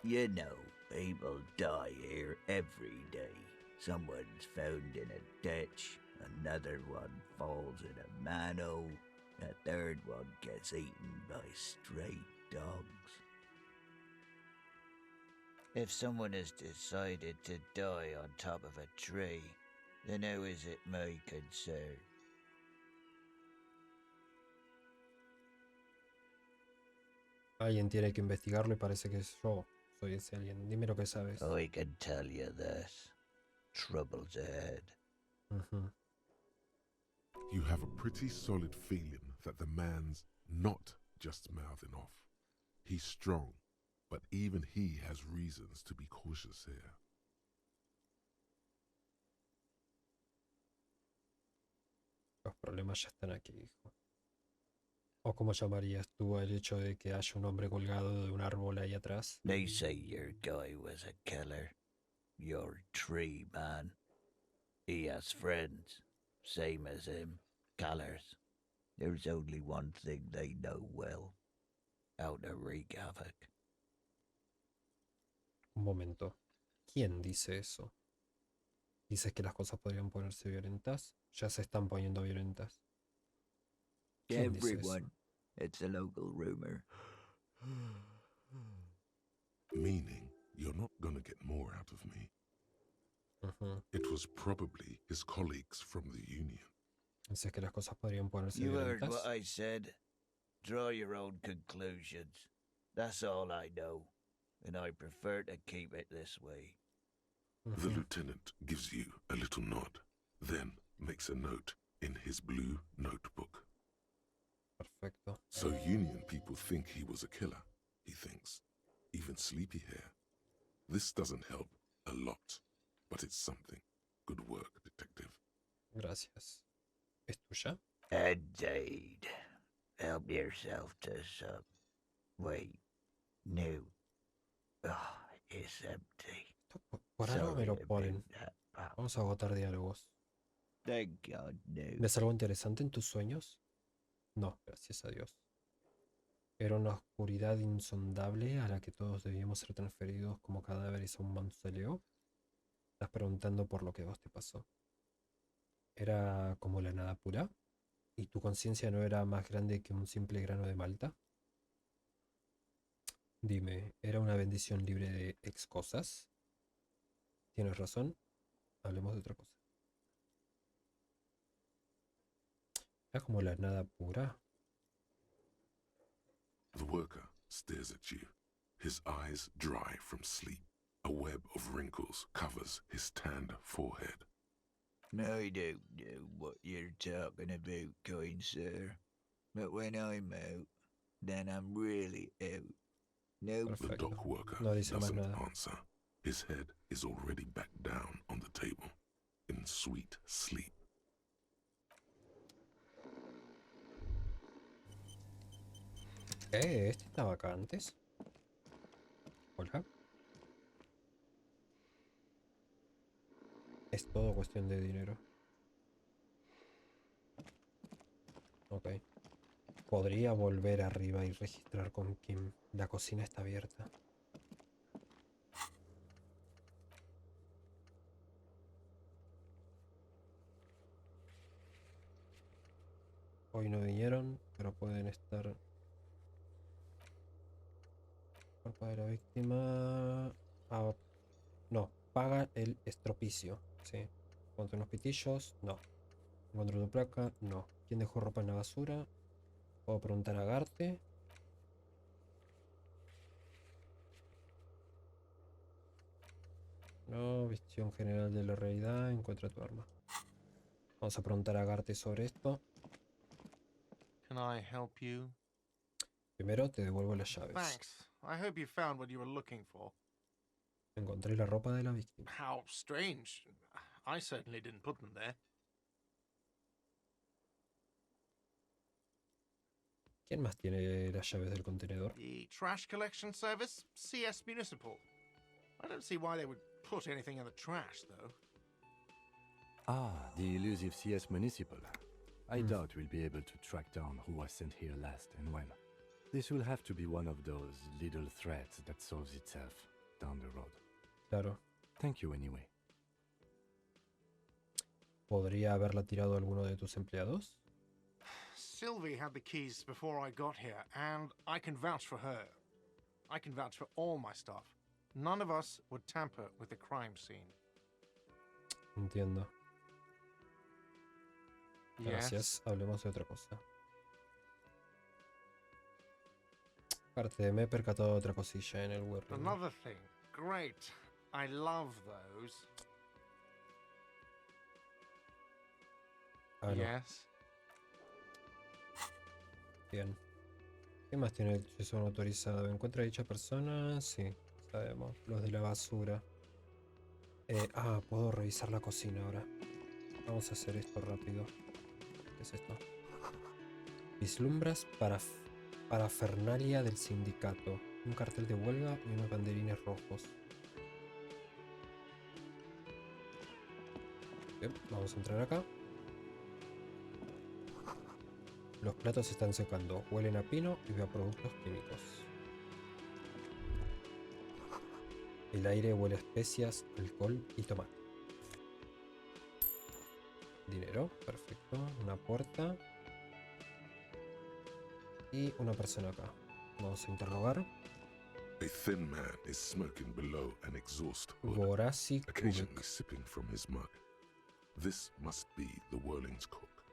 Speaker 10: You know, people die here every day. Someone's found in a ditch, another one falls in a manhole, a third one gets eaten by stray dogs. If someone has decided to die on top of a tree, then how is it my concern?
Speaker 1: Alguien tiene que investigarlo y parece que yo soy ese alguien. Dime lo que sabes.
Speaker 10: I can tell you this. Trouble's ahead.
Speaker 1: Ujú.
Speaker 2: You have a pretty solid feeling that the man's not just mouthing off. He's strong, but even he has reasons to be cautious here.
Speaker 1: Los problemas ya están aquí, hijo. ¿O cómo llamarías tú el hecho de que haya un hombre colgado de un árbol ahí atrás?
Speaker 10: They say your guy was a killer. Your tree man. He has friends, same as him, killers. There's only one thing they know well. How to wreak havoc.
Speaker 1: Un momento. ¿Quién dice eso? ¿Dices que las cosas podrían ponerse violentas? Ya se están poniendo violentas. ¿Quién dice eso?
Speaker 10: Everyone. It's a local rumor.
Speaker 2: Meaning, you're not gonna get more out of me. It was probably his colleagues from the union.
Speaker 1: Dice que las cosas podrían ponerse
Speaker 6: You heard
Speaker 1: violentas.
Speaker 6: what I said. Draw your own conclusions. That's all I know, and I prefer to keep it this way.
Speaker 2: The lieutenant gives you a little nod, then makes a note in his blue notebook.
Speaker 1: Perfecto.
Speaker 2: So union people think he was a killer, he thinks. Even sleepy hair. This doesn't help a lot, but it's something. Good work, detective.
Speaker 1: Gracias. ¿Es tuya?
Speaker 10: Indeed. Help yourself to some. Wait. No. Oh, it's empty.
Speaker 1: Por algo me lo
Speaker 10: Sorry
Speaker 1: ponen.
Speaker 10: about that, pal.
Speaker 1: Vamos a agotar diálogos.
Speaker 10: Thank God, no.
Speaker 1: ¿Ves algo interesante en tus sueños? No, gracias a Dios. Era una oscuridad insondable a la que todos debíamos ser transferidos como cadáveres a un mausoleo. ¿Estás preguntando por lo que a vos te pasó? ¿Era como la nada pura? ¿Y tu conciencia no era más grande que un simple grano de malta? Dime, ¿era una bendición libre de ex cosas? Tienes razón, hablemos de otra cosa. ¿Era como la nada pura?
Speaker 2: The worker stares at you, his eyes dry from sleep. A web of wrinkles covers his tanned forehead.
Speaker 10: I don't know what you're talking about, kind sir. But when I'm out, then I'm really out. No.
Speaker 2: The
Speaker 1: Perfecto.
Speaker 2: dock worker
Speaker 1: No dice más
Speaker 2: doesn't
Speaker 1: nada.
Speaker 2: answer. His head is already back down on the table, in sweet sleep.
Speaker 1: ¿Este estaba acá antes? Hola. Es todo cuestión de dinero. Ok. Podría volver arriba y registrar con Kim. La cocina está abierta. Hoy no vinieron, pero pueden estar... Cuerpo de la víctima... Ah, no, paga el estropicio. Sí. Encuentro unos pitillos, no. Encuentro tu placa, no. ¿Quién dejó ropa en la basura? Puedo preguntar a Garte. No, visión general de la realidad. Encuentra tu arma. Vamos a preguntar a Garte sobre esto.
Speaker 11: Can I help you?
Speaker 1: Primero te devuelvo las llaves.
Speaker 11: Thanks. I hope you found what you were looking for.
Speaker 1: Encontré la ropa de la víctima.
Speaker 11: How strange. I certainly didn't put them there.
Speaker 1: ¿Quién más tiene las llaves del contenedor?
Speaker 11: The trash collection service, CS Municipal. I don't see why they would put anything in the trash, though.
Speaker 3: Ah, the elusive CS Municipal. I doubt we'll be able to track down who was sent here last and when. This will have to be one of those little threats that solves itself down the road.
Speaker 1: Claro.
Speaker 3: Thank you anyway.
Speaker 1: ¿Podría haberla tirado alguno de tus empleados?
Speaker 11: Sylvie had the keys before I got here, and I can vouch for her. I can vouch for all my staff. None of us would tamper with the crime scene.
Speaker 1: Entiendo. Gracias.
Speaker 11: Yes.
Speaker 1: Hablemos de otra cosa. Aparte, me he percatado de otra cosilla en el warehouse.
Speaker 11: Another thing. Great. I love those.
Speaker 1: Ah, no.
Speaker 11: Yes.
Speaker 1: Bien. ¿Qué más tiene el hechizo no autorizado? ¿Encuentra a dicha persona? Sí, sabemos. Los de la basura. Puedo revisar la cocina ahora. Vamos a hacer esto rápido. ¿Qué es esto? Vislumbras parafernalia del sindicato. Un cartel de huelga y unos banderines rojos. Bien, vamos a entrar acá. Los platos se están secando, huelen a pino y veo productos químicos. El aire huele a especias, alcohol y tomate. Dinero, perfecto. Una puerta. Y una persona acá. Vamos a interrogar.
Speaker 2: A thin man is smoking below an exhaust hood,
Speaker 1: Gorasi
Speaker 2: occasionally
Speaker 1: Kubek.
Speaker 2: sipping from his mug. This must be the Whirling's cook.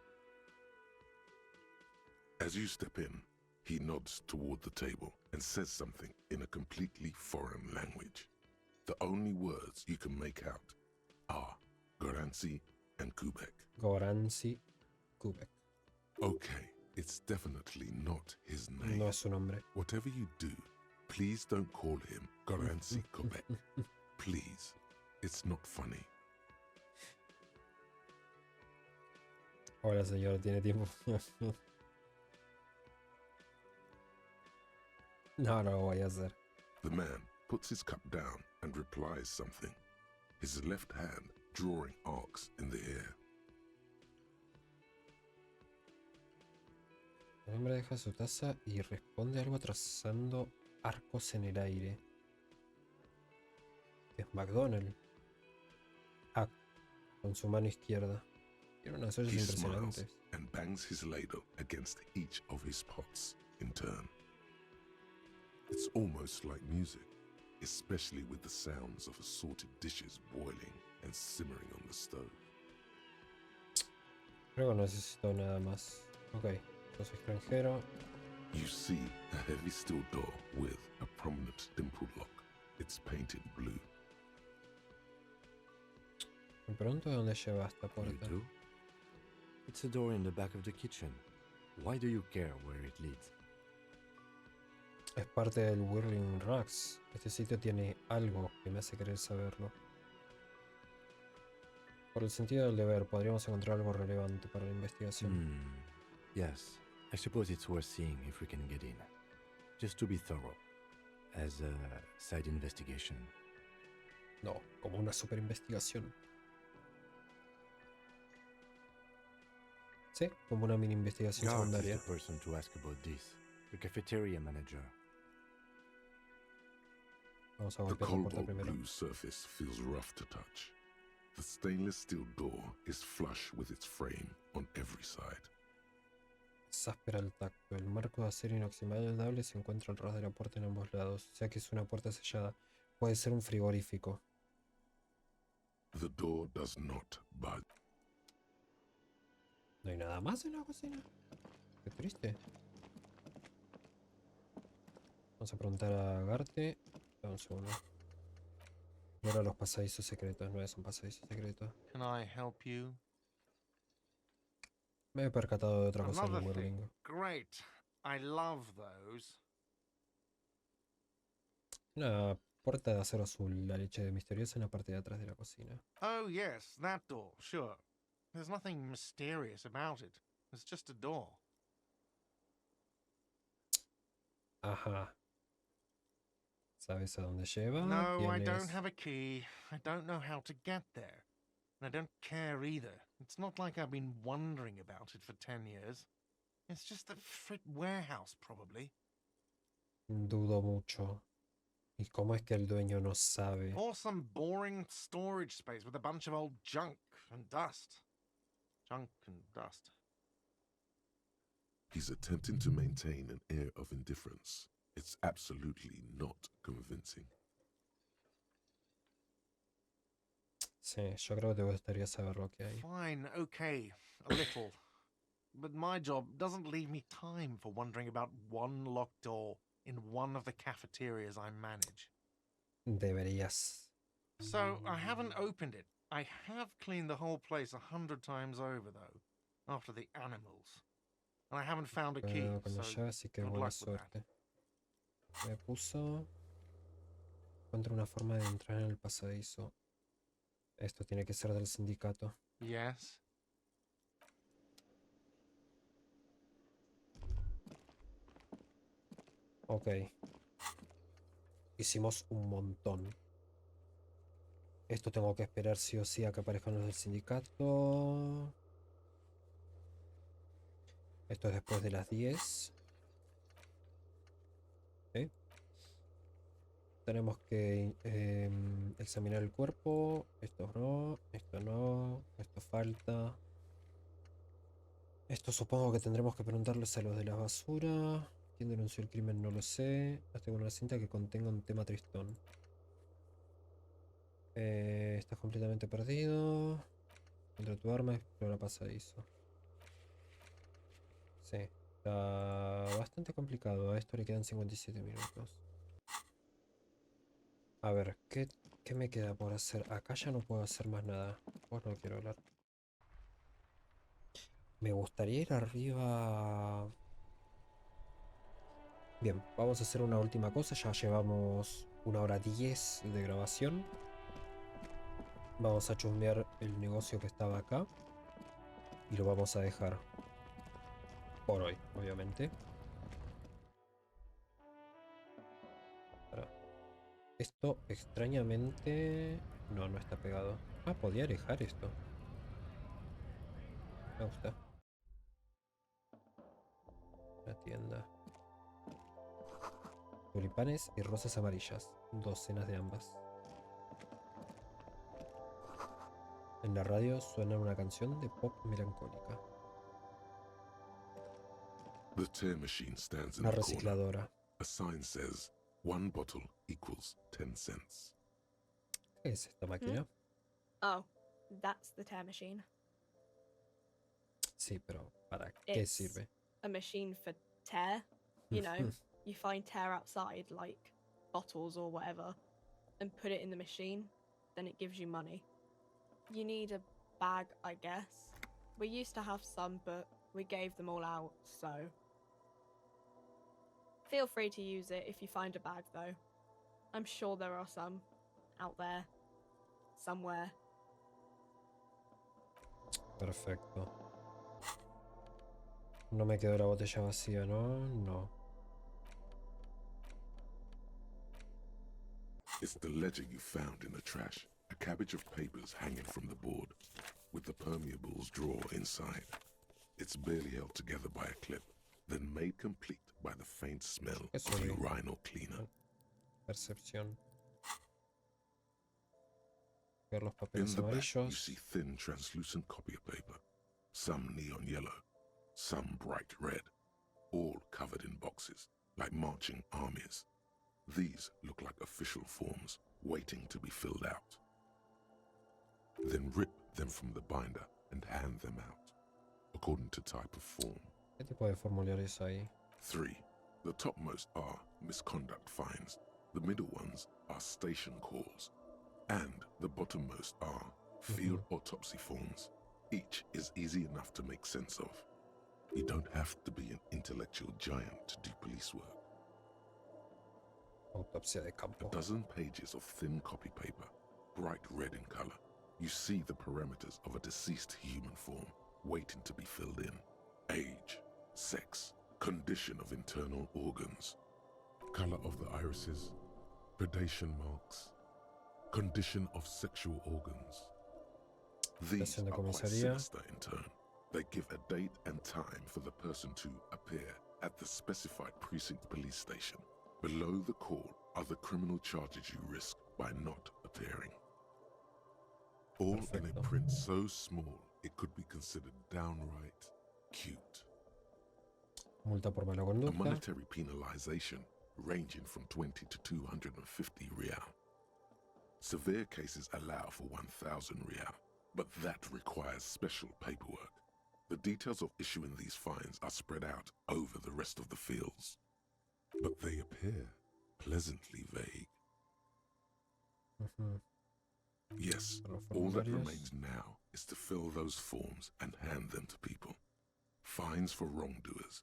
Speaker 2: As you step in, he nods toward the table and says something in a completely foreign language. The only words you can make out are Goransi and Kubek.
Speaker 1: Goransi Kubek.
Speaker 2: Okay, it's definitely not his name.
Speaker 1: No es su nombre.
Speaker 2: Whatever you do, please don't call him Goransi Kubek. Please. It's not funny.
Speaker 1: Hola, señor, ¿tiene tiempo? No, no lo voy a hacer.
Speaker 2: The man puts his cup down and replies something, his left hand drawing arcs in the air.
Speaker 1: El hombre deja su taza y responde algo trazando arcos en el aire. Es McDonald's. Ah, con su mano izquierda. Tiene unas ollas
Speaker 2: He
Speaker 1: impresionantes.
Speaker 2: smiles and bangs his ladle against each of his pots in turn. It's almost like music, especially with the sounds of assorted dishes boiling and simmering on the stove.
Speaker 1: Creo que no necesito nada más. Ok, sos extranjero.
Speaker 2: You see a heavy steel door with a prominent dimple lock. It's painted blue.
Speaker 1: Me pregunto de dónde lleva esta
Speaker 3: You
Speaker 1: puerta.
Speaker 3: do? It's a door in the back of the kitchen. Why do you care where it leads?
Speaker 1: Es parte del Whirling Rocks. Este sitio tiene algo que me hace querer saberlo. Por el sentido del deber, podríamos encontrar algo relevante para la investigación.
Speaker 3: Yes, I suppose it's worth seeing if we can get in. Just to be thorough. As a side investigation.
Speaker 1: No, como una super investigación. Sí, como una mini investigación
Speaker 3: Garth is
Speaker 1: secundaria.
Speaker 3: the person to ask about this. The cafeteria manager.
Speaker 1: Vamos a
Speaker 2: The
Speaker 1: golpear la puerta
Speaker 2: cobalt
Speaker 1: primero.
Speaker 2: blue surface feels rough to touch. The stainless steel door is flush with its frame on every side.
Speaker 1: Es áspera al tacto. El marco de acero inoxidable se encuentra al ras de la puerta en ambos lados. O sea que es una puerta sellada. Puede ser un frigorífico.
Speaker 2: The door does not budge.
Speaker 1: ¿No hay nada más en la cocina? Qué triste. Vamos a preguntar a Garte. Dame un segundo. Y ahora los pasadizos secretos. No es un pasadizo secreto.
Speaker 11: Can I help you?
Speaker 1: Me he percatado de otra cosa en
Speaker 11: Another
Speaker 1: el
Speaker 11: thing.
Speaker 1: Whirling.
Speaker 11: Great. I love those.
Speaker 1: Una puerta de acero azul. La leche de Misterios en la parte de atrás de la cocina.
Speaker 11: Oh, yes, that door, sure. There's nothing mysterious about it. It's just a door.
Speaker 1: Ajá. ¿Sabes a dónde lleva?
Speaker 11: No, I don't
Speaker 1: ¿Tienes-
Speaker 11: have a key. I don't know how to get there. And I don't care either. It's not like I've been wondering about it for 10 years. It's just the frit warehouse, probably.
Speaker 1: Dudo mucho. ¿Y cómo es que el dueño no sabe?
Speaker 11: Or some boring storage space with a bunch of old junk and dust. Junk and dust.
Speaker 2: He's attempting to maintain an air of indifference. It's absolutely not convincing.
Speaker 1: Sí, yo creo que te gustaría saber lo que hay.
Speaker 11: Fine, okay, a little. But my job doesn't leave me time for wondering about one locked door in one of the cafeterias I manage.
Speaker 1: Deberías.
Speaker 11: So I haven't opened it. I have cleaned the whole place 100 times over, though, after the animals. And I haven't found a key,
Speaker 1: Pero con la
Speaker 11: so
Speaker 1: llave, así que
Speaker 11: good
Speaker 1: buena
Speaker 11: luck with that.
Speaker 1: suerte. Me puso. Encuentro una forma de entrar en el pasadizo. Esto tiene que ser del sindicato.
Speaker 11: Yes.
Speaker 1: Ok. Hicimos un montón. Esto tengo que esperar sí o sí a que aparezcan los del sindicato. Esto es después de las 10. ¿Ok? Tenemos que examinar el cuerpo. Esto no, esto no, esto falta. Esto supongo que tendremos que preguntarles a los de la basura. ¿Quién denunció el crimen? No lo sé. Hasta con una cinta que contenga un tema tristón. Estás completamente perdido. Contra tu arma, explora pasadizo. Sí, está bastante complicado. A esto le quedan 57 minutos. A ver, ¿qué me queda por hacer? Acá ya no puedo hacer más nada. Vos no quiero hablar. Me gustaría ir arriba. Bien, vamos a hacer una última cosa. Ya llevamos 1 hora 10 de grabación. Vamos a chusmear el negocio que estaba acá. Y lo vamos a dejar por hoy, obviamente. Para. Esto extrañamente... No, no está pegado. Ah, podía alejar esto. Me gusta. La tienda. Tulipanes y rosas amarillas. Docenas de ambas. En la radio suena una canción de pop melancólica.
Speaker 2: The tear machine stands in
Speaker 1: Una
Speaker 2: the corner.
Speaker 1: recicladora.
Speaker 2: A sign says, 1 bottle equals 10 cents.
Speaker 1: ¿Qué es esta máquina?
Speaker 12: Oh, that's the tear machine.
Speaker 1: Sí, pero ¿para qué
Speaker 12: It's
Speaker 1: sirve?
Speaker 12: a machine for tear. You know, you find tear outside, like bottles or whatever, and put it in the machine, then it gives you money. You need a bag, I guess. We used to have some, but we gave them all out, so... Feel free to use it if you find a bag, though. I'm sure there are some out there, somewhere.
Speaker 1: Perfecto. No me quedó la botella vacía, ¿no? No.
Speaker 2: It's the ledger you found in the trash. A cabbage of papers hanging from the board, with the permeables drawer inside. It's barely held together by a clip, then made complete by the faint smell of urinal cleaner.
Speaker 1: Percepción. Ver los
Speaker 2: In
Speaker 1: papeles
Speaker 2: the back, you
Speaker 1: amarillos.
Speaker 2: see thin, translucent copy paper. Some neon yellow, some bright red, all covered in boxes, like marching armies. These look like official forms, waiting to be filled out. Then rip them from the binder and hand them out, according to type of form.
Speaker 1: ¿Qué tipo de formularios hay?
Speaker 2: 3. The topmost are misconduct fines, the middle ones are station calls, and the bottommost are field autopsy forms. Each is easy enough to make sense of. You don't have to be an intellectual giant to do police work.
Speaker 1: Autopsia de campo.
Speaker 2: A dozen pages of thin copy paper, bright red in color. You see the parameters of a deceased human form waiting to be filled in. Age, sex, condition of internal organs, color of the irises, predation marks, condition of sexual organs. These are quite sinister in turn. They give a date and time for the person to appear at the specified precinct police station. Below the call are the criminal charges you risk by not appearing. All in a print so small it could be considered downright cute.
Speaker 1: Multa por mala
Speaker 2: A
Speaker 1: conducta.
Speaker 2: monetary penalization ranging from 20 to 250 real. Severe cases allow for 1,000 real, but that requires special paperwork. The details of issuing these fines are spread out over the rest of the fields, but they appear pleasantly vague. Yes, all that remains now is to fill those forms and hand them to people. Fines for wrongdoers,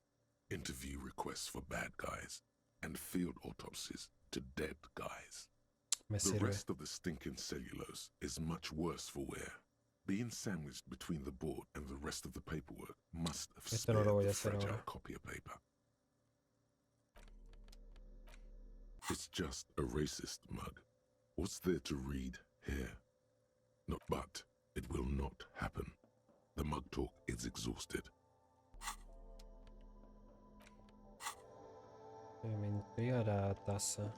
Speaker 2: interview requests for bad guys, and field autopsies to dead guys. The rest of the stinking cellulose is much worse for wear. Being sandwiched between the board and the rest of the paperwork must have spared the fragile copier paper. It's just a racist mug. What's there to read here? Not but, it will not happen. The mug talk is exhausted.
Speaker 1: Me intriga la taza.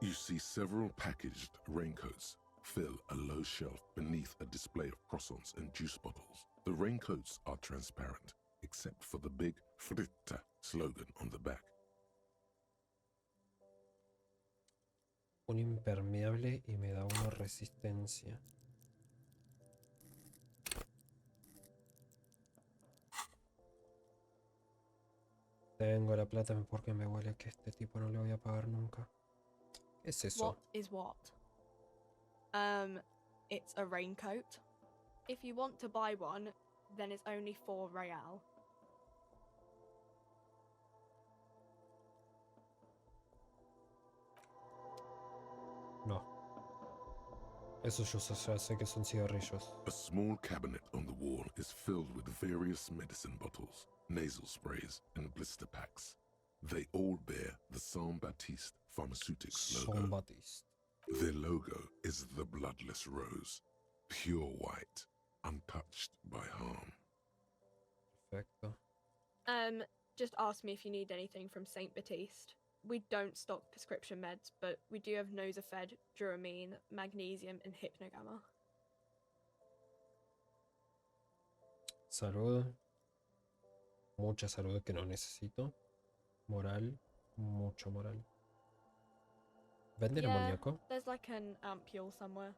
Speaker 2: You see several packaged raincoats fill a low shelf beneath a display of croissants and juice bottles. The raincoats are transparent, except for the big FRITA slogan on the back.
Speaker 1: Un impermeable y me da una resistencia. Tengo la plata porque me huele que este tipo no le voy a pagar nunca. ¿Qué es eso?
Speaker 12: What is what? It's a raincoat. If you want to buy one, then it's only 4 real.
Speaker 1: No. Eso yo ya sé que son cigarrillos.
Speaker 2: A small cabinet on the wall is filled with various medicine bottles, nasal sprays, and blister packs. They all bear the Saint Baptiste Pharmaceutics logo.
Speaker 1: Saint Baptiste.
Speaker 2: Their logo is the bloodless rose, pure white, untouched by harm.
Speaker 1: Perfecto.
Speaker 12: Just ask me if you need anything from Saint Baptiste. We don't stock prescription meds, but we do have Nosafed, Duramine, Magnesium, and Hypnogamma.
Speaker 1: Salud. Mucha salud que no necesito. Moral. Mucho moral. ¿Venden amoníaco?
Speaker 12: There's like an ampule somewhere.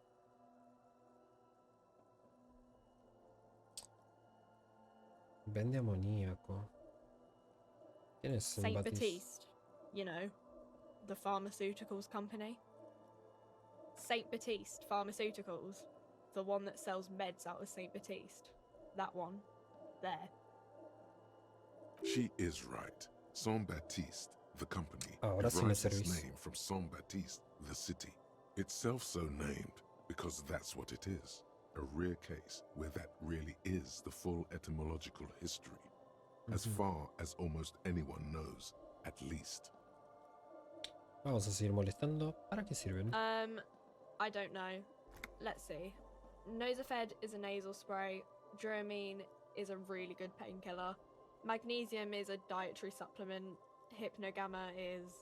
Speaker 1: Vende amoníaco. ¿Quién es
Speaker 12: Saint
Speaker 1: Baptiste?
Speaker 12: Baptiste, you know, the pharmaceuticals company. Saint Baptiste Pharmaceuticals, the one that sells meds out of Saint Baptiste. That one. There.
Speaker 2: She is right. Saint Baptiste, the company,
Speaker 1: Ahora sí me
Speaker 2: derives its
Speaker 1: servís.
Speaker 2: name from Saint Baptiste, the city. Itself so named because that's what it is. A rare case where that really is the full etymological history. As far as almost anyone knows, at least.
Speaker 1: Vamos a seguir molestando. ¿Para qué sirven?
Speaker 12: I don't know. Let's see. Nosafed is a nasal spray. Duramine is a really good painkiller. Magnesium is a dietary supplement. Hypnogamma is...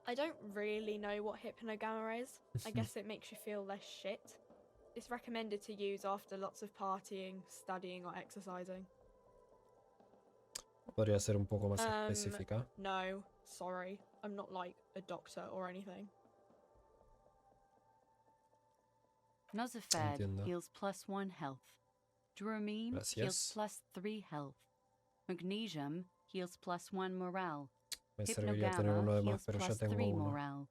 Speaker 12: I don't really know what Hypnogamma is. I guess it makes you feel less shit. It's recommended to use after lots of partying, studying, or exercising.
Speaker 1: Podría ser un poco más específica.
Speaker 12: No, sorry. I'm not like a doctor or anything.
Speaker 4: Nosafed
Speaker 1: Entiendo.
Speaker 4: heals +1 health. Duramine heals
Speaker 1: Gracias.
Speaker 4: +3 health. Magnesium heals +1 morale.
Speaker 1: Me serviría tener uno de más, pero ya tengo
Speaker 4: +3
Speaker 1: uno.
Speaker 4: morale.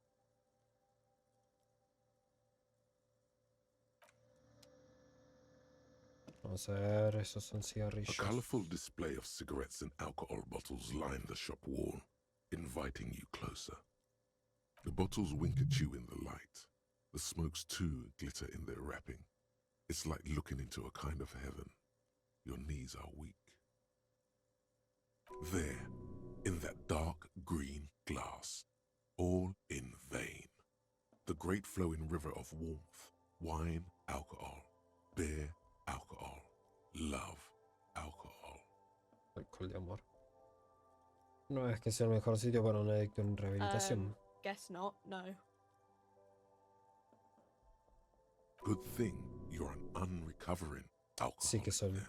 Speaker 1: Vamos a ver, esos son
Speaker 2: A
Speaker 1: cigarrillos.
Speaker 2: colorful display of cigarettes and alcohol bottles line the shop wall, inviting you closer. The bottles wink at you in the light. The smokes too glitter in their wrapping. It's like looking into a kind of heaven. Your knees are weak. There, in that dark green glass, all in vain. The great flowing river of warmth, wine, alcohol, beer, alcohol, love, alcohol.
Speaker 1: Alcohol de amor. No es que sea el mejor sitio para un adicto en rehabilitación.
Speaker 12: Guess not, no.
Speaker 2: Good thing you're an unrecovering alcoholic.
Speaker 1: Sí que soy.
Speaker 2: Then.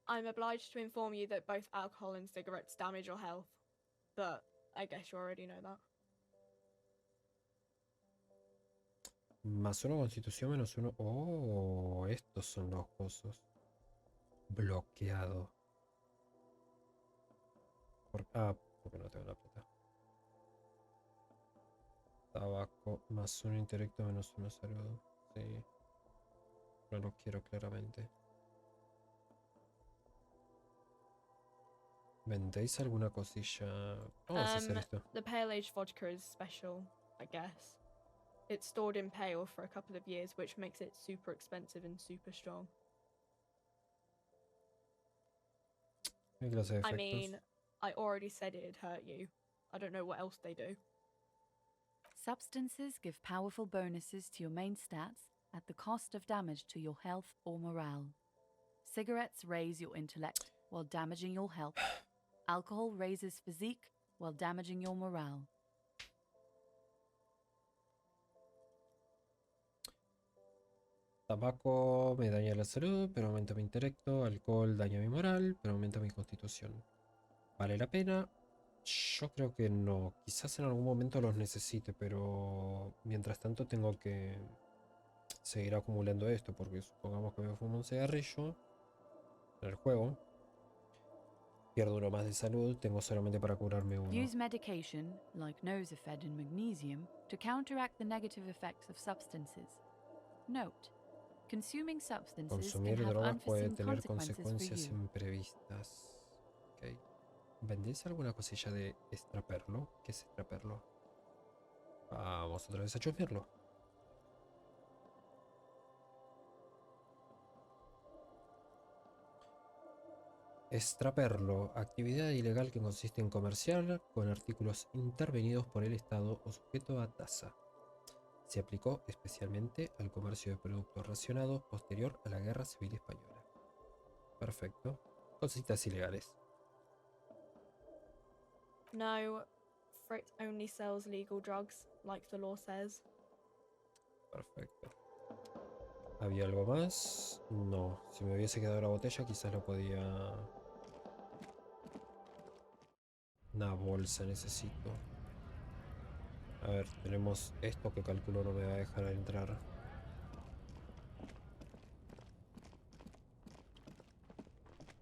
Speaker 12: I'm obliged to inform you that both alcohol and cigarettes damage your health. But I guess you already know that.
Speaker 1: +1 constitución, -1. Oh, estos son los cosas. Bloqueado. Porque no tengo la plata. Tabaco, +1 intelecto, -1 salud. Sí. No lo quiero claramente. ¿Vendéis alguna cosilla? Vamos a hacer esto.
Speaker 12: The Pale Age vodka is special, I guess. It's stored in pale for a couple of years, which makes it super expensive and super strong.
Speaker 1: ¿Qué clase de efectos?
Speaker 12: I mean, I already said it'd hurt you. I don't know what else they do.
Speaker 4: Substances give powerful bonuses to your main stats at the cost of damage to your health or morale. Cigarettes raise your intellect while damaging your health. Alcohol raises physique while damaging your morale.
Speaker 1: Tabaco me daña la salud, pero aumenta mi intelecto. Alcohol daña mi moral, pero aumenta mi constitución. ¿Vale la pena? Yo creo que no. Quizás en algún momento los necesite, pero mientras tanto tengo que seguir acumulando esto, porque supongamos que me fumo un cigarrillo en el juego. Pierdo uno más de salud, tengo solamente para curarme uno.
Speaker 4: Use medication, like Nosafed and magnesium, to counteract the negative effects of substances. Note, consuming substances can
Speaker 1: Consumir
Speaker 4: have
Speaker 1: drogas puede
Speaker 4: unforeseen
Speaker 1: tener
Speaker 4: consequences for
Speaker 1: consecuencias
Speaker 4: you.
Speaker 1: imprevistas. Ok. ¿Vendéis alguna cosilla de extraperlo? ¿Qué es extraperlo? Vamos otra vez a chusmearlo. Extraperlo, actividad ilegal que consiste en comerciar con artículos intervenidos por el Estado o sujeto a tasa. Se aplicó especialmente al comercio de productos racionados posterior a la Guerra Civil Española. Perfecto. Cositas ilegales.
Speaker 12: No, Frit only sells legal drugs, like the law says.
Speaker 1: Perfecto. ¿Había algo más? No. Si me hubiese quedado la botella quizás lo podía... Una bolsa necesito. A ver, tenemos esto que calculo no me va a dejar entrar.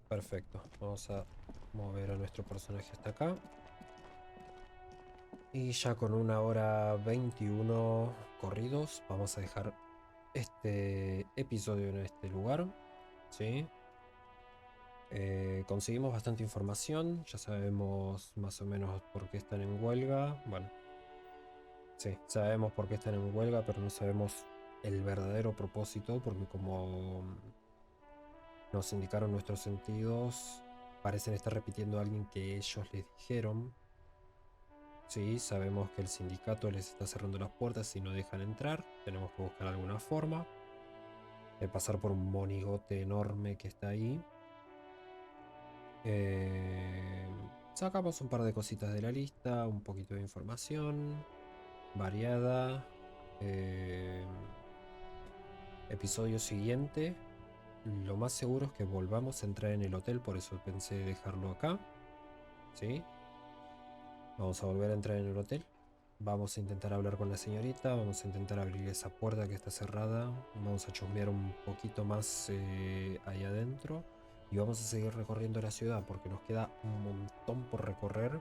Speaker 1: Perfecto. Vamos a mover a nuestro personaje hasta acá. Y ya con 1 hora 21 corridos vamos a dejar este episodio en este lugar. ¿Sí? Conseguimos bastante información. Ya sabemos más o menos por qué están en huelga. Bueno. Sí, sabemos por qué están en huelga, pero no sabemos el verdadero propósito, porque como nos indicaron nuestros sentidos, parecen estar repitiendo a alguien que ellos les dijeron. Sí, sabemos que el sindicato les está cerrando las puertas y no dejan entrar. Tenemos que buscar alguna forma de pasar por un monigote enorme que está ahí. Sacamos un par de cositas de la lista, un poquito de información variada. Episodio siguiente, lo más seguro es que volvamos a entrar en el hotel, por eso pensé dejarlo acá. ¿Sí? Vamos a volver a entrar en el hotel. Vamos a intentar hablar con la señorita, vamos a intentar abrir esa puerta que está cerrada. Vamos a chusmear un poquito más ahí adentro. Y vamos a seguir recorriendo la ciudad porque nos queda un montón por recorrer.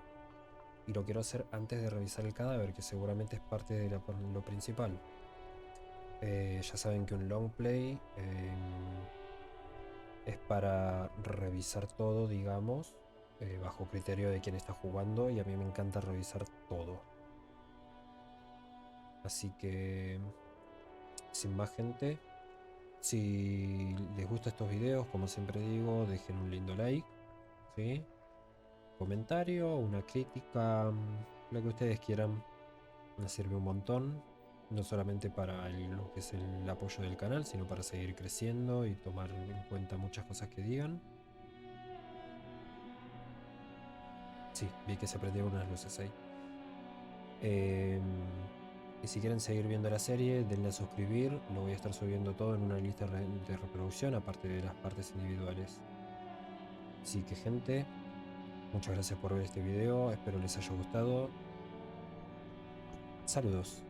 Speaker 1: Y lo quiero hacer antes de revisar el cadáver, que seguramente es parte de lo principal. Ya saben que un long play es para revisar todo, digamos, bajo criterio de quien está jugando, y a mí me encanta revisar todo. Así que, sin más, gente, si les gustan estos videos, como siempre digo, dejen un lindo like, ¿sí? Comentario, una crítica, lo que ustedes quieran, me sirve un montón. No solamente para lo que es el apoyo del canal, sino para seguir creciendo y tomar en cuenta muchas cosas que digan. Sí, vi que se prendieron unas luces ahí. Y si quieren seguir viendo la serie, denle a suscribir. Lo voy a estar subiendo todo en una lista de reproducción, aparte de las partes individuales. Así que, gente, muchas gracias por ver este video. Espero les haya gustado. Saludos.